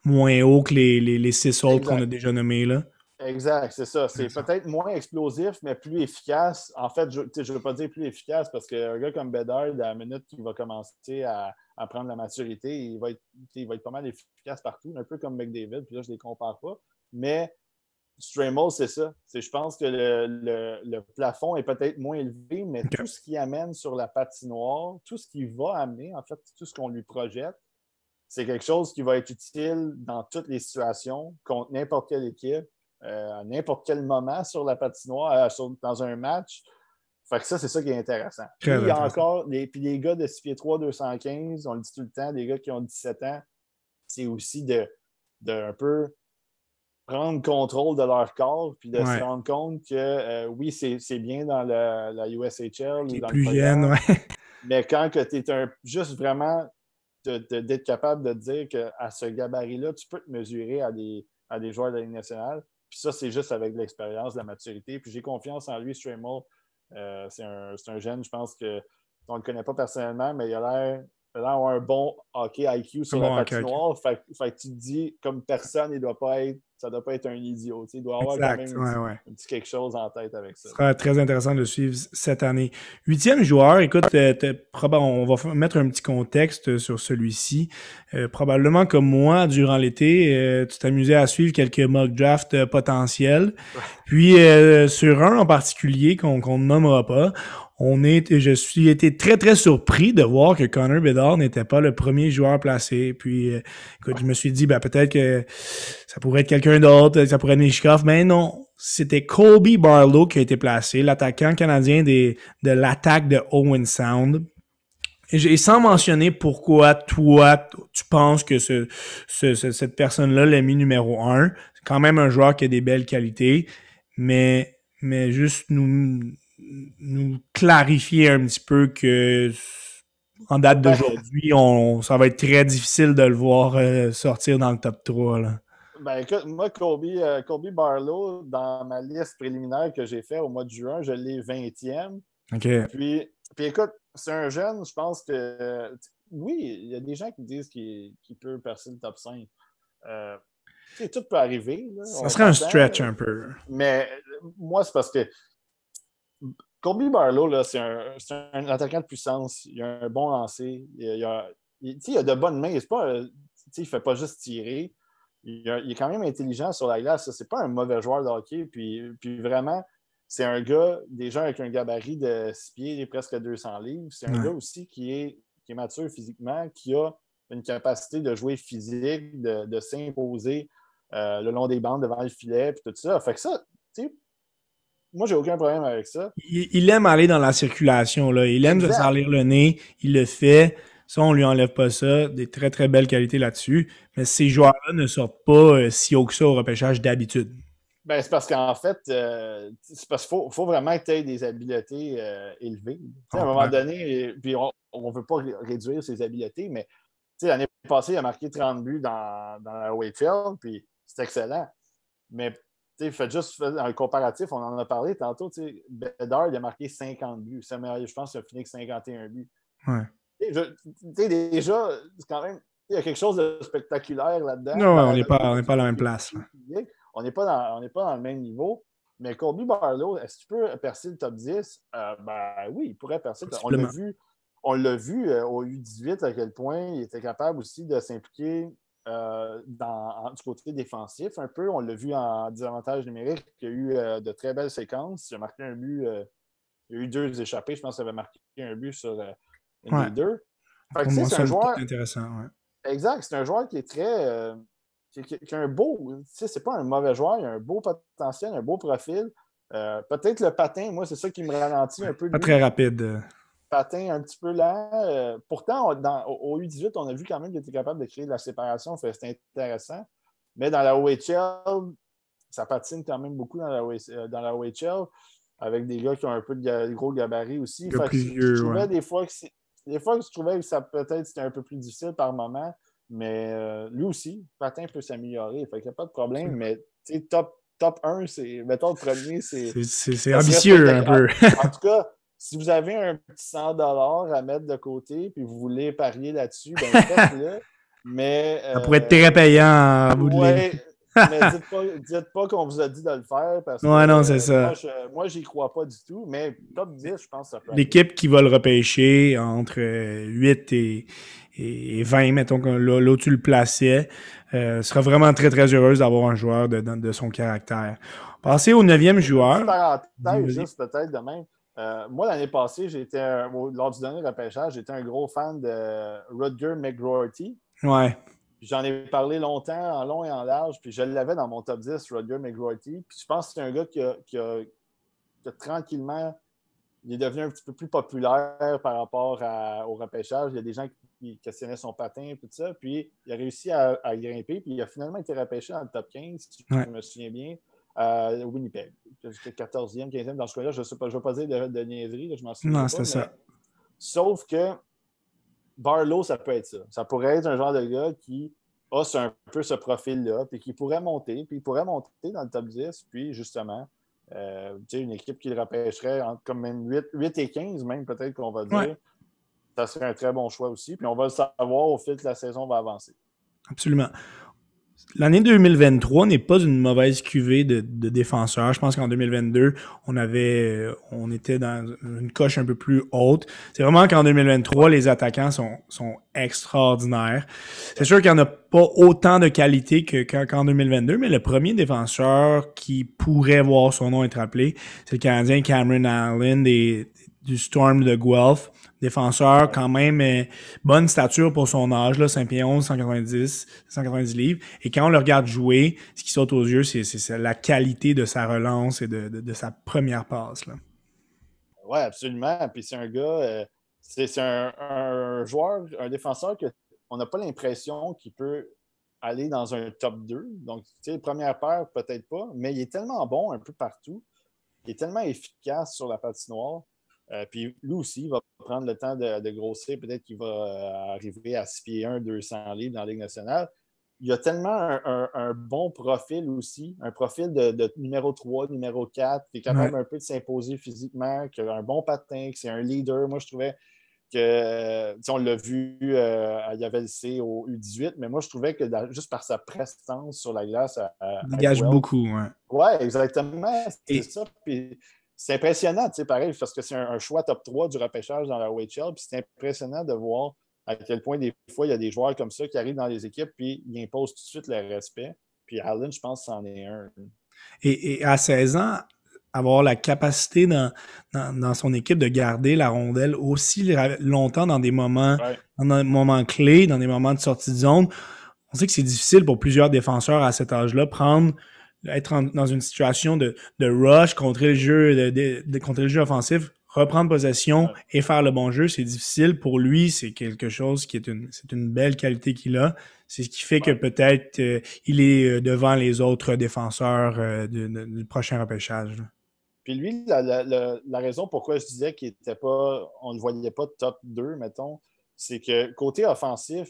moins haut que les 6 autres qu'on a déjà nommés, là. Exact, c'est ça. C'est peut-être moins explosif, mais plus efficace. En fait, je ne veux pas dire plus efficace parce qu'un gars comme Bedard, à la minute qu'il va commencer à prendre la maturité, il va être pas mal efficace partout, un peu comme McDavid, puis là, je ne les compare pas. Mais Stramel, c'est ça. Je pense que le plafond est peut-être moins élevé, mais tout ce qu'il amène sur la patinoire, tout ce qu'il va amener, en fait, tout ce qu'on lui projette, c'est quelque chose qui va être utile dans toutes les situations, contre n'importe quelle équipe. À n'importe quel moment sur la patinoire, dans un match. Fait que ça, c'est ça qui est intéressant. Puis il y a encore les gars de 6 pieds 3, 215, on le dit tout le temps, des gars qui ont 17 ans, c'est aussi de un peu prendre contrôle de leur corps, puis de se Ouais. rendre compte que oui, c'est bien dans la USHL Qui ou est dans le plus jeune, programme, ouais. mais quand tu es juste vraiment d'être capable de dire qu'à ce gabarit-là, tu peux te mesurer à des joueurs de la Ligue nationale. Puis ça, c'est juste avec de l'expérience, de la maturité. Puis j'ai confiance en lui, Stramel. C'est un jeune, je pense qu'on ne le connaît pas personnellement, mais il a l'air d'avoir un bon hockey IQ Un sur la bon hockey, ok. patinoire. Fait que tu te dis, comme personne, ça ne doit pas être un idiot. Il doit avoir quand Exact, même ouais, ouais. un petit quelque chose en tête avec ça. Ce sera très intéressant de le suivre cette année. Huitième joueur, écoute, on va mettre un petit contexte sur celui-ci. Probablement comme moi, durant l'été, tu t'amusais à suivre quelques mock drafts potentiels. Puis sur un en particulier qu'on ne nommera pas, je suis été très très surpris de voir que Connor Bedard n'était pas le premier joueur placé. Puis écoute, je me suis dit peut-être que ça pourrait être quelqu'un d'autre, ça pourrait être Mishkov, mais non, c'était Colby Barlow qui a été placé, l'attaquant canadien de l'attaque de Owen Sound. Et sans mentionner pourquoi toi, tu penses que cette personne-là l'a mis numéro 1. C'est quand même un joueur qui a des belles qualités, mais juste nous clarifier un petit peu que en date Ben, d'aujourd'hui, ça va être très difficile de le voir sortir dans le top 3. Là. Ben écoute, moi, Colby Barlow, dans ma liste préliminaire que j'ai fait au mois de juin, je l'ai 20e. OK. Puis écoute, c'est un jeune, je pense que oui, il y a des gens qui disent qu'il peut percer le top 5. Tout peut arriver, là, Ça on serait un s'entend. stretch un peu. Mais moi, c'est parce que Colby Barlow, là, c'est un attaquant de puissance. Il a un bon lancer. Il a de bonnes mains. Il ne fait pas juste tirer. Il est quand même intelligent sur la glace. C'est pas un mauvais joueur de hockey. Puis vraiment, c'est un gars, déjà avec un gabarit de 6 pieds et presque 200 livres. C'est un Ouais. gars aussi qui est mature physiquement, qui a une capacité de jouer physique, de s'imposer le long des bandes devant le filet, puis tout ça. Fait que ça, tu sais, moi, j'ai aucun problème avec ça. Il aime aller dans la circulation, là. Il aime se Exact. salir le nez. Il le fait. Ça, on lui enlève pas ça. Des très, très belles qualités là-dessus. Mais ces joueurs-là ne sortent pas si haut que ça au repêchage d'habitude. Ben, c'est parce qu'en fait, c'est parce qu'il faut vraiment que tu aies des habiletés élevées. À un moment Ouais. donné, puis on ne veut pas réduire ses habiletés, mais l'année passée, il a marqué 30 buts dans la OHL, puis c'est excellent. Mais faites juste un comparatif, on en a parlé tantôt. Bedard, il a marqué 50 buts. Je pense qu'il a fini avec 51 buts. Ouais. Déjà, c'est quand même. Il y a quelque chose de spectaculaire là-dedans. Non, ouais, on Dans n'est notre pas, on n'est pas à la même qui est place, là. physique. On n'est pas dans le même niveau. Mais Colby Barlow, est-ce qu'il peut percer le top 10? Ben oui, il pourrait percer. Possiblement. On l'a vu au U18 à quel point il était capable aussi de s'impliquer du côté défensif un peu. On l'a vu en désavantage numérique. Il y a eu de très belles séquences. Il a marqué un but. Il y a eu 2 échappées. Je pense qu'il avait marqué un but sur une Ouais. des deux. Fait que, Pour moi, c'est ça un me joueur. intéressant, ouais. Exact. C'est un joueur qui est très. Qui a un beau. C'est pas un mauvais joueur. Il a un beau potentiel, un beau profil. Peut-être le patin, moi, c'est ça qui me ralentit un peu de Pas très lui. rapide. Patin un petit peu lent. Pourtant, au U18, on a vu quand même qu'il était capable de créer de la séparation. C'était intéressant. Mais dans la OHL, ça patine quand même beaucoup dans la OHL avec des gars qui ont un peu de gros gabarit aussi. Le Fait que plus je vieux, ouais. trouvais des fois que je trouvais que ça peut-être c'était un peu plus difficile par moment. Mais lui aussi, patin peut s'améliorer. Fait qu'il n'y a pas de problème. Mais top 1, mettons le premier, C'est ça serait ambitieux un spectaculaire. peu. En tout cas, si vous avez un petit 100 à mettre de côté puis vous voulez parier là-dessus, ben faites-le. Mais Ça pourrait être très payant en bout de ligne. ouais, mais dites pas qu'on vous a dit de le faire parce que Ouais, non, c'est ça. moi j'y crois pas du tout. Mais top 10, je pense que ça peut arriver. L'équipe qui va le repêcher entre 8 et 20, mettons que là où tu le plaçais, sera vraiment très, très heureuse d'avoir un joueur de son caractère. Passer au 9e Petite joueur. parenthèse, Vas-y. juste peut-être de même. Moi, l'année passée, lors du dernier repêchage, j'étais un gros fan de Rutger McGroarty. Ouais. J'en ai parlé longtemps, en long et en large, puis je l'avais dans mon top 10, Rutger McGroarty. Puis je pense que c'est un gars qui a tranquillement, il est devenu un petit peu plus populaire par rapport au repêchage. Il y a des gens il questionnait son patin et tout ça. Puis il a réussi à grimper, puis il a finalement été repêché dans le top 15, si Ouais. je me souviens bien, à Winnipeg. Jusqu'à 14e, 15e, dans ce cas-là, je ne vais pas dire de niaiserie, là, je m'en souviens Non, pas, c'était ça. sauf que Barlow, ça peut être ça. Ça pourrait être un genre de gars qui a un peu ce profil-là, puis qui pourrait monter, puis il pourrait monter dans le top 10, puis justement, une équipe qui le repêcherait comme même 8 et 15, même peut-être qu'on va dire, Ouais. ça serait un très bon choix aussi. Puis on va le savoir au fil que la saison va avancer. Absolument. L'année 2023 n'est pas une mauvaise cuvée de défenseurs. Je pense qu'en 2022, on était dans une coche un peu plus haute. C'est vraiment qu'en 2023, les attaquants sont extraordinaires. C'est sûr qu'il n'y en a pas autant de qualité qu'en 2022, mais le premier défenseur qui pourrait voir son nom être appelé, c'est le Canadien Cameron Allen du Storm de Guelph. Défenseur quand même bonne stature pour son âge, là, 5 pieds 11, 190 livres. Et quand on le regarde jouer, ce qui saute aux yeux, c'est la qualité de sa relance et de sa première passe. Oui, absolument. Puis c'est un gars, c'est un joueur, un défenseur qu'on n'a pas l'impression qu'il peut aller dans un top 2. Donc, tu sais, première paire, peut-être pas, mais il est tellement bon un peu partout. Il est tellement efficace sur la patinoire. Puis lui aussi, il va prendre le temps de grossir. Peut-être qu'il va arriver à 6 pieds 1, 200 livres dans la Ligue nationale. Il a tellement un bon profil aussi, un profil de numéro 3, numéro 4, qui est capable un peu de s'imposer physiquement, qui a un bon patin, qui c'est un leader. Moi, je trouvais que, on l'a vu à Yavelc au U18, mais moi, je trouvais que juste par sa prestance sur la glace à Il dégage Guelph, beaucoup. oui, exactement. C'est ça. Puis c'est impressionnant, pareil, parce que c'est un choix top 3 du repêchage dans la OHL. Puis c'est impressionnant de voir à quel point, des fois, il y a des joueurs comme ça qui arrivent dans les équipes, puis ils imposent tout de suite le respect. Puis Allen, je pense, c'en est un. Et à 16 ans, avoir la capacité dans son équipe de garder la rondelle aussi longtemps dans des moments clés, dans des moments de sortie de zone. On sait que c'est difficile pour plusieurs défenseurs à cet âge-là, être dans une situation de rush, contrer le jeu offensif, reprendre possession et faire le bon jeu. C'est difficile pour lui. C'est quelque chose c'est une belle qualité qu'il a. C'est ce qui fait que peut-être il est devant les autres défenseurs du prochain repêchage. Puis lui, la raison pourquoi je disais qu'on ne le voyait pas top 2, mettons, c'est que côté offensif,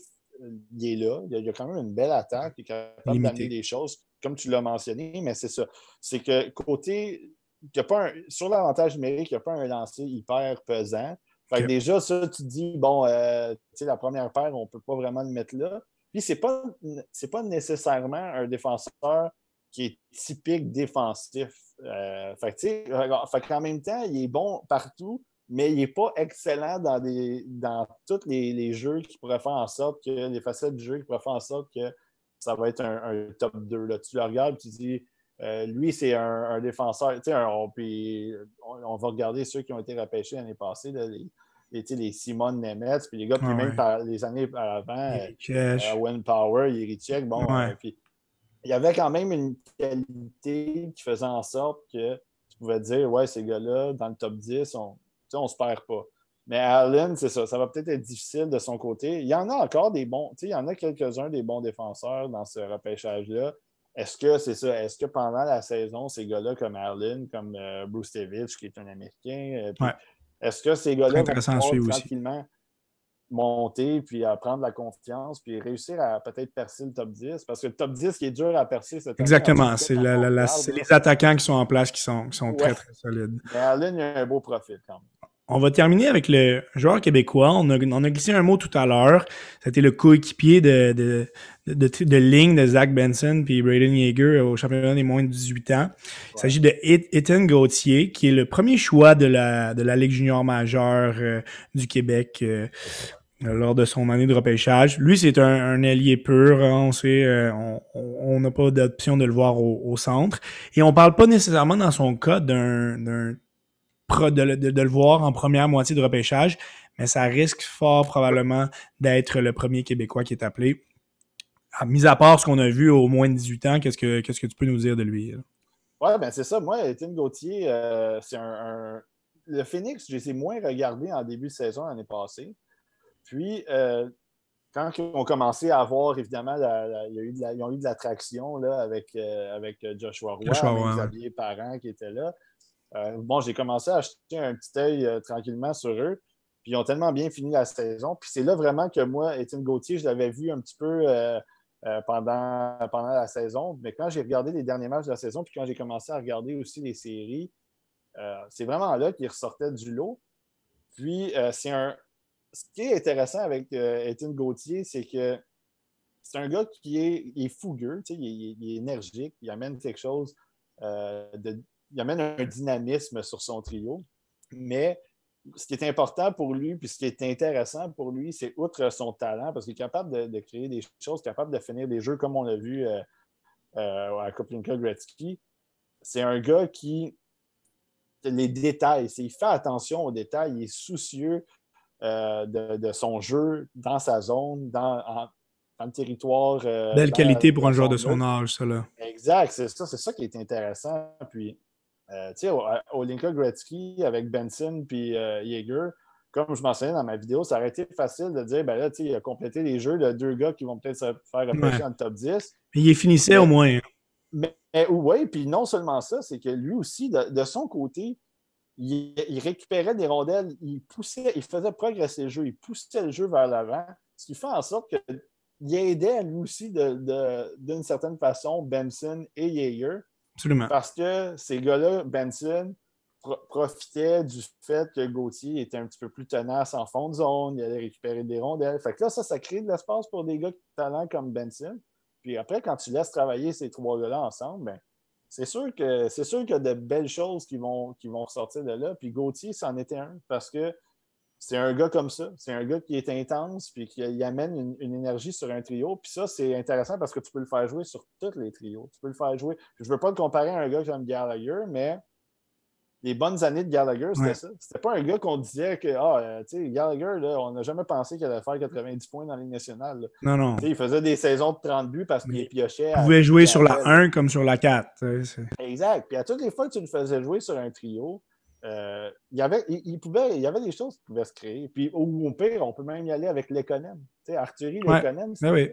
il est là. Il y a quand même une belle attaque. Il est capable d'amener des choses, comme tu l'as mentionné, mais c'est ça. C'est que côté, sur l'avantage numérique, il n'y a pas un lancer hyper pesant. Fait que déjà, ça, tu te dis, bon, la première paire, on ne peut pas vraiment le mettre là. Puis, c'est pas nécessairement un défenseur qui est typique défensif. Fait qu'en même temps, il est bon partout, mais il n'est pas excellent dans tous les jeux qui pourraient faire en sorte que, les facettes du jeu qui pourraient faire en sorte que ça va être un top 2. Là. Tu le regardes et tu dis, lui, c'est un défenseur. On va regarder ceux qui ont été repêchés l'année passée, là, les Simon Nemeth, puis les gars, puis même les années avant, Owen Power, Yerichek, puis il y avait quand même une qualité qui faisait en sorte que tu pouvais dire, ouais, ces gars-là, dans le top 10, on ne se perd pas. Mais Allen, c'est ça. Ça va peut-être être difficile de son côté. Il y en a encore des bons. Il y en a quelques-uns des bons défenseurs dans ce repêchage-là. Est-ce que c'est ça? Est-ce que pendant la saison, ces gars-là comme Allen, comme Bruce Stevich, qui est un Américain, est-ce que ces gars-là vont pouvoir tranquillement monter, puis à prendre la confiance, puis réussir à peut-être percer le top 10? Parce que le top 10 qui est dur à percer cette année. Exactement. C'est les attaquants qui sont en place qui sont très, très solides. Mais Allen, il a un beau profil quand même. On va terminer avec le joueur québécois. On a glissé un mot tout à l'heure. C'était le coéquipier de ligne de Zach Benson puis Braden Yeager au championnat des moins de 18 ans. Il s'agit de Ethan Gauthier, qui est le premier choix de la Ligue junior majeure du Québec lors de son année de repêchage. Lui, c'est un ailier pur. On sait, on n'a pas d'option de le voir au centre. Et on parle pas nécessairement dans son cas de le voir en première moitié de repêchage, mais ça risque fort probablement d'être le premier Québécois qui est appelé. Mis à part ce qu'on a vu au moins de 18 ans, qu'est-ce que tu peux nous dire de lui? Oui, ben c'est ça. Moi, Étienne Gauthier, c'est le Phoenix, je les ai moins regardés en début de saison l'année passée. Puis, quand ils ont commencé à avoir, évidemment, ils ont eu de l'attraction là, avec Joshua Roy, Joshua même Roy, ouais. Xavier Parent qui était là. Bon, j'ai commencé à acheter un petit œil tranquillement sur eux. Puis ils ont tellement bien fini la saison. Puis c'est là vraiment que moi, Étienne Gauthier, je l'avais vu un petit peu pendant la saison. Mais quand j'ai regardé les derniers matchs de la saison, puis quand j'ai commencé à regarder aussi les séries, c'est vraiment là qu'il ressortait du lot. Puis ce qui est intéressant avec Étienne Gauthier, c'est que c'est un gars il est fougueux, il est énergique, il amène quelque chose il amène un dynamisme sur son trio. Mais ce qui est important pour lui, puis ce qui est intéressant pour lui, c'est outre son talent, parce qu'il est capable de créer des choses, capable de finir des jeux comme on l'a vu à Koplinka Gretzky. C'est un gars qui les détails, il fait attention aux détails, il est soucieux de son jeu dans sa zone, dans le territoire, Belle qualité pour un dans joueur de son son neutre. âge, ça, là. Exact, c'est ça qui est intéressant. Puis, tu sais, au Linka Gretzky avec Benson puis Jaeger, comme je mentionnais dans ma vidéo, ça aurait été facile de dire, ben là, tu sais, il a complété les jeux de deux gars qui vont peut-être se faire repêcher Ouais. dans le top 10. Mais il finissait au Mais, moins, hein. mais oui, puis non seulement ça, c'est que lui aussi, de son côté, il récupérait des rondelles, il poussait, il faisait progresser le jeu, il poussait le jeu vers l'avant, ce qui fait en sorte qu'il aidait lui aussi d'une certaine façon Benson et Jaeger, Absolument. parce que ces gars-là, Benson, profitait du fait que Gauthier était un petit peu plus tenace en fond de zone, il allait récupérer des rondelles. Fait que là, ça crée de l'espace pour des gars de talent comme Benson. Puis après, quand tu laisses travailler ces trois gars-là ensemble, ben, c'est sûr qu'il y a de belles choses qui vont ressortir de là. Puis Gauthier, c'en était un, parce que c'est un gars comme ça. C'est un gars qui est intense, puis qui amène une énergie sur un trio. Puis ça, c'est intéressant parce que tu peux le faire jouer sur tous les trios. Tu peux le faire jouer. Je ne veux pas le comparer à un gars comme Gallagher, mais les bonnes années de Gallagher, c'était Ouais. ça. C'était pas un gars qu'on disait que, tu sais, Gallagher, là, on n'a jamais pensé qu'il allait faire 90 points dans la Ligue nationale. Non, non. Il faisait des saisons de 30 buts parce qu'il Mais piochait il à pouvait tout jouer sur la appel. 1 comme sur la 4. Exact. Puis à toutes les fois que tu le faisais jouer sur un trio, il y avait des choses qui pouvaient se créer. Puis au pire, on peut même y aller avec Lekonen. Tu sais, Arthurie Ouais. Lekonen, Ben oui.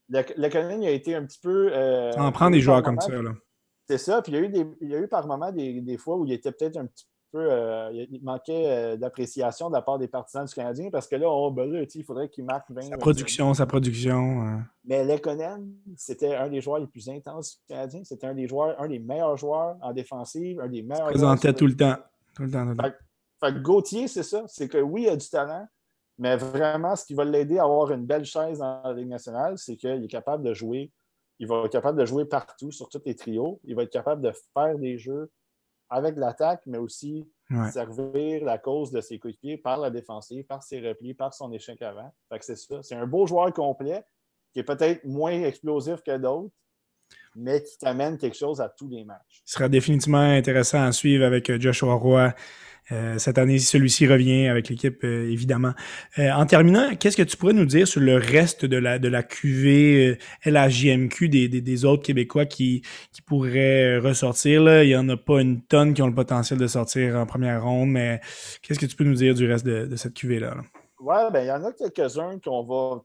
Lekonen, il a été un petit peu. Ça en Il y prend a des eu par joueurs comme moment, ça, là. c'est ça. Puis il y a eu par moment des fois où il était peut-être un petit peu. Il manquait d'appréciation de la part des partisans du Canadien parce que là, ben là, il faudrait qu'il marque 20 ou 25 buts. Sa production. Mais Lekonen, c'était un des joueurs les plus intenses du Canadien. C'était un des meilleurs joueurs en défensive, un des Se meilleurs joueurs sur présentait le. tout le temps. Tout le temps, tout le temps. Fait que Gauthier, c'est ça. C'est que oui, il a du talent, mais vraiment, ce qui va l'aider à avoir une belle chaise dans la Ligue nationale, c'est qu'il est capable de jouer. Il va être capable de jouer partout, sur tous les trios. Il va être capable de faire des jeux avec l'attaque, mais aussi Ouais. servir la cause de ses coéquipiers par la défensive, par ses replis, par son échec avant. Fait que c'est ça. C'est un beau joueur complet qui est peut-être moins explosif que d'autres, mais qui t'amène quelque chose à tous les matchs. Ce sera définitivement intéressant à suivre avec Joshua Roy. Cette année, celui-ci revient avec l'équipe, évidemment. En terminant, qu'est-ce que tu pourrais nous dire sur le reste de la QV LHJMQ des autres Québécois qui pourraient ressortir, là? Il n'y en a pas une tonne qui ont le potentiel de sortir en première ronde, mais qu'est-ce que tu peux nous dire du reste de cette QV-là, là? Ouais, ben il y en a quelques-uns qu'on va.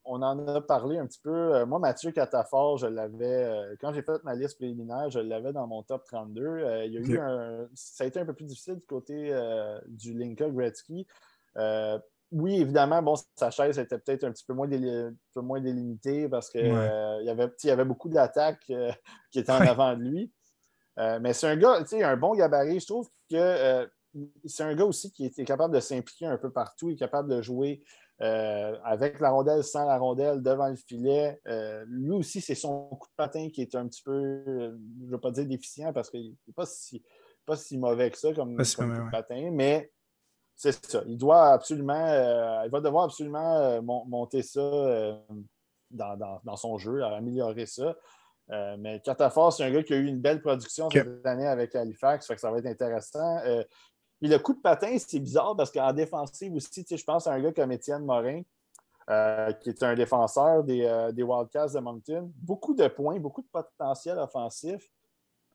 On en a parlé un petit peu. Moi, Mathieu Catafort, je l'avais. Quand j'ai fait ma liste préliminaire, je l'avais dans mon top 32. Il y a eu Okay. ça a été un peu plus difficile du côté du Linka Gretzky. Oui, évidemment, bon, sa chaise était peut-être un petit peu moins, délimitée parce qu'il Ouais. il y avait beaucoup d'attaques qui étaient en Ouais. avant de lui. Mais c'est un gars, tu sais, un bon gabarit. Je trouve que c'est un gars aussi qui est capable de s'impliquer un peu partout. Il est capable de jouer avec la rondelle, sans la rondelle, devant le filet. Lui aussi, c'est son coup de patin qui est un petit peu, je ne veux pas dire déficient parce qu'il n'est pas si mauvais que ça Pas comme si coup mauvais, de ouais. patin, mais c'est ça. Il va devoir absolument monter ça dans son jeu, améliorer ça. Mais Catafort, c'est un gars qui a eu une belle production Okay. cette année avec Halifax, fait que ça va être intéressant. Puis le coup de patin, c'est bizarre parce qu'en défensive aussi, je pense à un gars comme Étienne Morin, qui est un défenseur des Wildcats de Moncton. Beaucoup de points, beaucoup de potentiel offensif.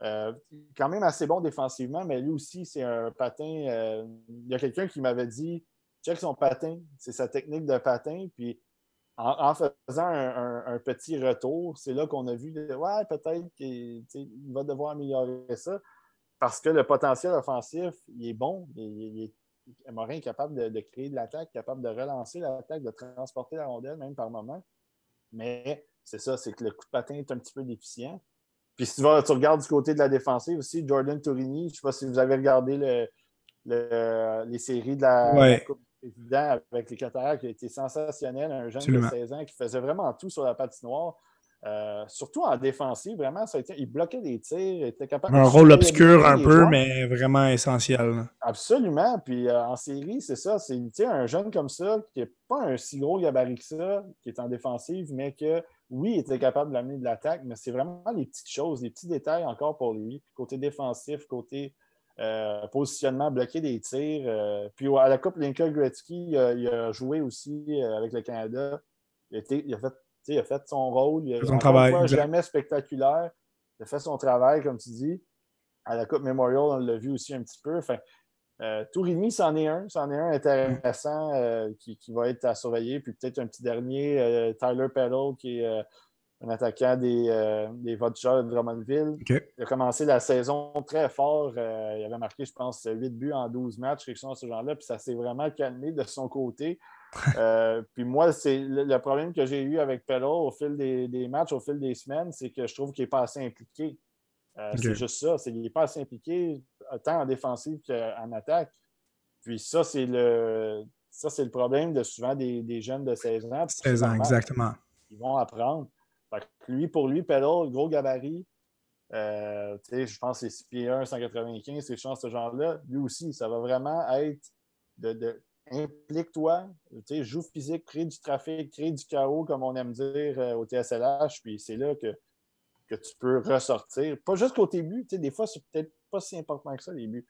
Quand même assez bon défensivement, mais lui aussi, c'est un patin. Il y a quelqu'un qui m'avait dit check son patin, c'est sa technique de patin. Puis en faisant un petit retour, c'est là qu'on a vu, ouais, peut-être qu'il va devoir améliorer ça parce que le potentiel offensif, il est bon. Morin est capable de créer de l'attaque, capable de relancer l'attaque, de transporter la rondelle, même par moment. Mais c'est ça, c'est que le coup de patin est un petit peu déficient. Puis si tu regardes du côté de la défensive aussi, Jordan Torrini, je ne sais pas si vous avez regardé les séries de la Coupe du Président avec les Qataris, qui a été sensationnel, un jeune Absolument. de 16 ans qui faisait vraiment tout sur la patinoire. Surtout en défensive, vraiment, il bloquait des tirs, il était capable Un de rôle obscur un les peu, joueurs. mais vraiment essentiel. Absolument. Puis en série, c'est ça. C'est un jeune comme ça, qui n'est pas un si gros gabarit que ça, qui est en défensive, mais que, oui, il était capable d'amener de l'attaque, mais c'est vraiment les petites choses, les petits détails encore pour lui. Côté défensif, côté positionnement, bloquer des tirs. Puis à la Coupe Lincoln Gretzky, il a joué aussi avec le Canada. Il a fait son rôle. Son Encore une travail. fois, Exact. jamais spectaculaire. Il a fait son travail, comme tu dis. À la Coupe Memorial, on l'a vu aussi un petit peu. Enfin, Torrini, c'en est un intéressant qui va être à surveiller. Puis peut-être un petit dernier, Tyler Peddle, qui est un attaquant des Vultures de Drummondville. Okay. Il a commencé la saison très fort. Il avait marqué, je pense, 8 buts en 12 matchs, quelque chose de ce genre-là. Puis ça s'est vraiment calmé de son côté. Puis moi, c'est le problème que j'ai eu avec Peddle au fil des matchs, au fil des semaines, c'est que je trouve qu'il n'est pas assez impliqué. Okay. C'est juste ça. Il n'est pas assez impliqué tant en défensive qu'en attaque. Puis ça, c'est le problème de souvent des jeunes de 16 ans. 16 ans, exactement. Ils vont apprendre. Fait que pour lui, Peddle, gros gabarit, je pense que c'est 6 pieds 1, 195, c'est ce genre-là. Lui aussi, ça va vraiment être implique-toi, joue physique, crée du trafic, crée du chaos, comme on aime dire au TSLH. Puis c'est là que tu peux ressortir. Pas juste qu'au début, des fois, c'est peut-être pas si important que ça, les buts.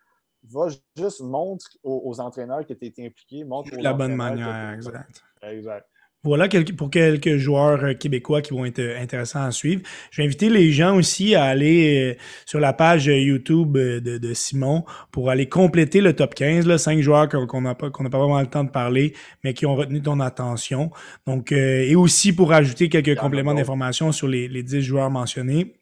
Va juste montre aux entraîneurs que tu es impliqué, montre aux la bonne manière, exact. Exact. Voilà pour quelques joueurs québécois qui vont être intéressants à suivre. Je vais inviter les gens aussi à aller sur la page YouTube de Simon pour aller compléter le top 15, là, 5 joueurs qu'on n'a pas vraiment le temps de parler, mais qui ont retenu ton attention. Donc, et aussi pour ajouter quelques compléments d'informations sur les 10 joueurs mentionnés.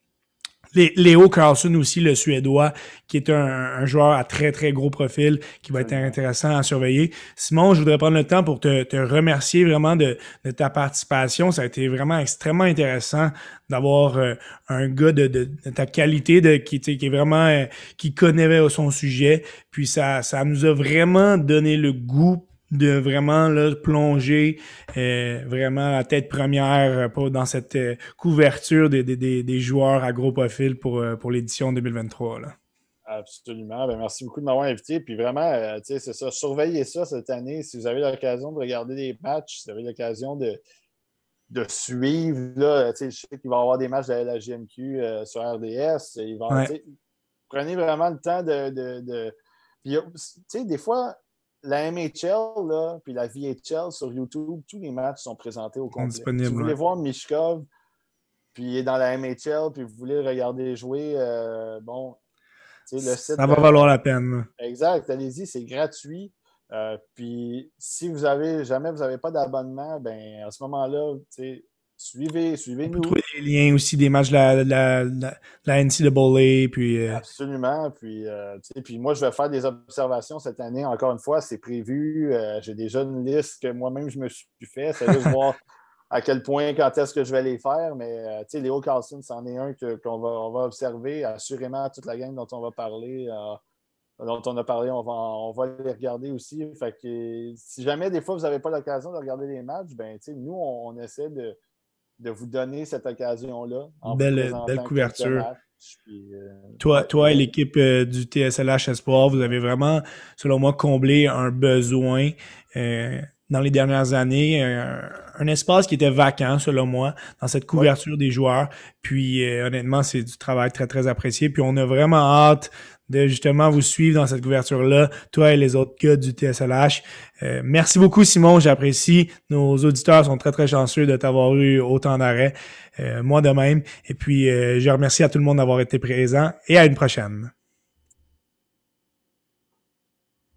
Léo Carlson aussi, le Suédois, qui est un joueur à très, très gros profil, qui va être intéressant à surveiller. Simon, je voudrais prendre le temps pour te remercier vraiment de ta participation. Ça a été vraiment extrêmement intéressant d'avoir un gars de ta qualité, qui est vraiment, qui connaît son sujet. Puis ça nous a vraiment donné le goût de vraiment là, plonger vraiment la tête première dans cette couverture des joueurs à gros profil pour l'édition 2023. Là. Absolument. Ben, merci beaucoup de m'avoir invité. Puis vraiment, c'est ça. Surveillez ça cette année. Si vous avez l'occasion de regarder des matchs, si vous avez l'occasion de suivre, là, je sais qu'il va y avoir des matchs de la GMQ sur RDS. Prenez vraiment le temps Puis, des fois, la MHL là, puis la VHL sur YouTube, tous les matchs sont présentés au complet. Si vous voulez voir Michkov, puis il est dans la MHL, puis vous voulez le regarder jouer, le site... Ça va valoir la peine. Exact, allez-y, c'est gratuit. Puis si jamais vous n'avez pas d'abonnement, ben à ce moment-là, suivez-nous. On peut trouver des liens aussi des matchs de la NCAA. Puis, Absolument. Puis moi, je vais faire des observations cette année. Encore une fois, c'est prévu. J'ai déjà une liste que moi-même, je me suis fait. C'est juste voir à quel point, quand est-ce que je vais les faire. Mais Léo Carlson, c'en est un qu'on va observer. Assurément, toute la gang dont on va parler... dont on a parlé, on va les regarder aussi. Fait que si jamais des fois vous n'avez pas l'occasion de regarder les matchs, ben nous, on essaie de vous donner cette occasion-là. Belle couverture. Puis, toi et l'équipe du TSLH Espoir, vous avez vraiment, selon moi, comblé un besoin dans les dernières années, un espace qui était vacant, selon moi, dans cette couverture des joueurs. Puis, honnêtement, c'est du travail très, très apprécié. Puis, on a vraiment hâte de justement vous suivre dans cette couverture-là, toi et les autres gars du TSLH. Merci beaucoup, Simon, j'apprécie. Nos auditeurs sont très, très chanceux de t'avoir eu autant d'arrêts. Moi de même. Et puis, je remercie à tout le monde d'avoir été présent et à une prochaine.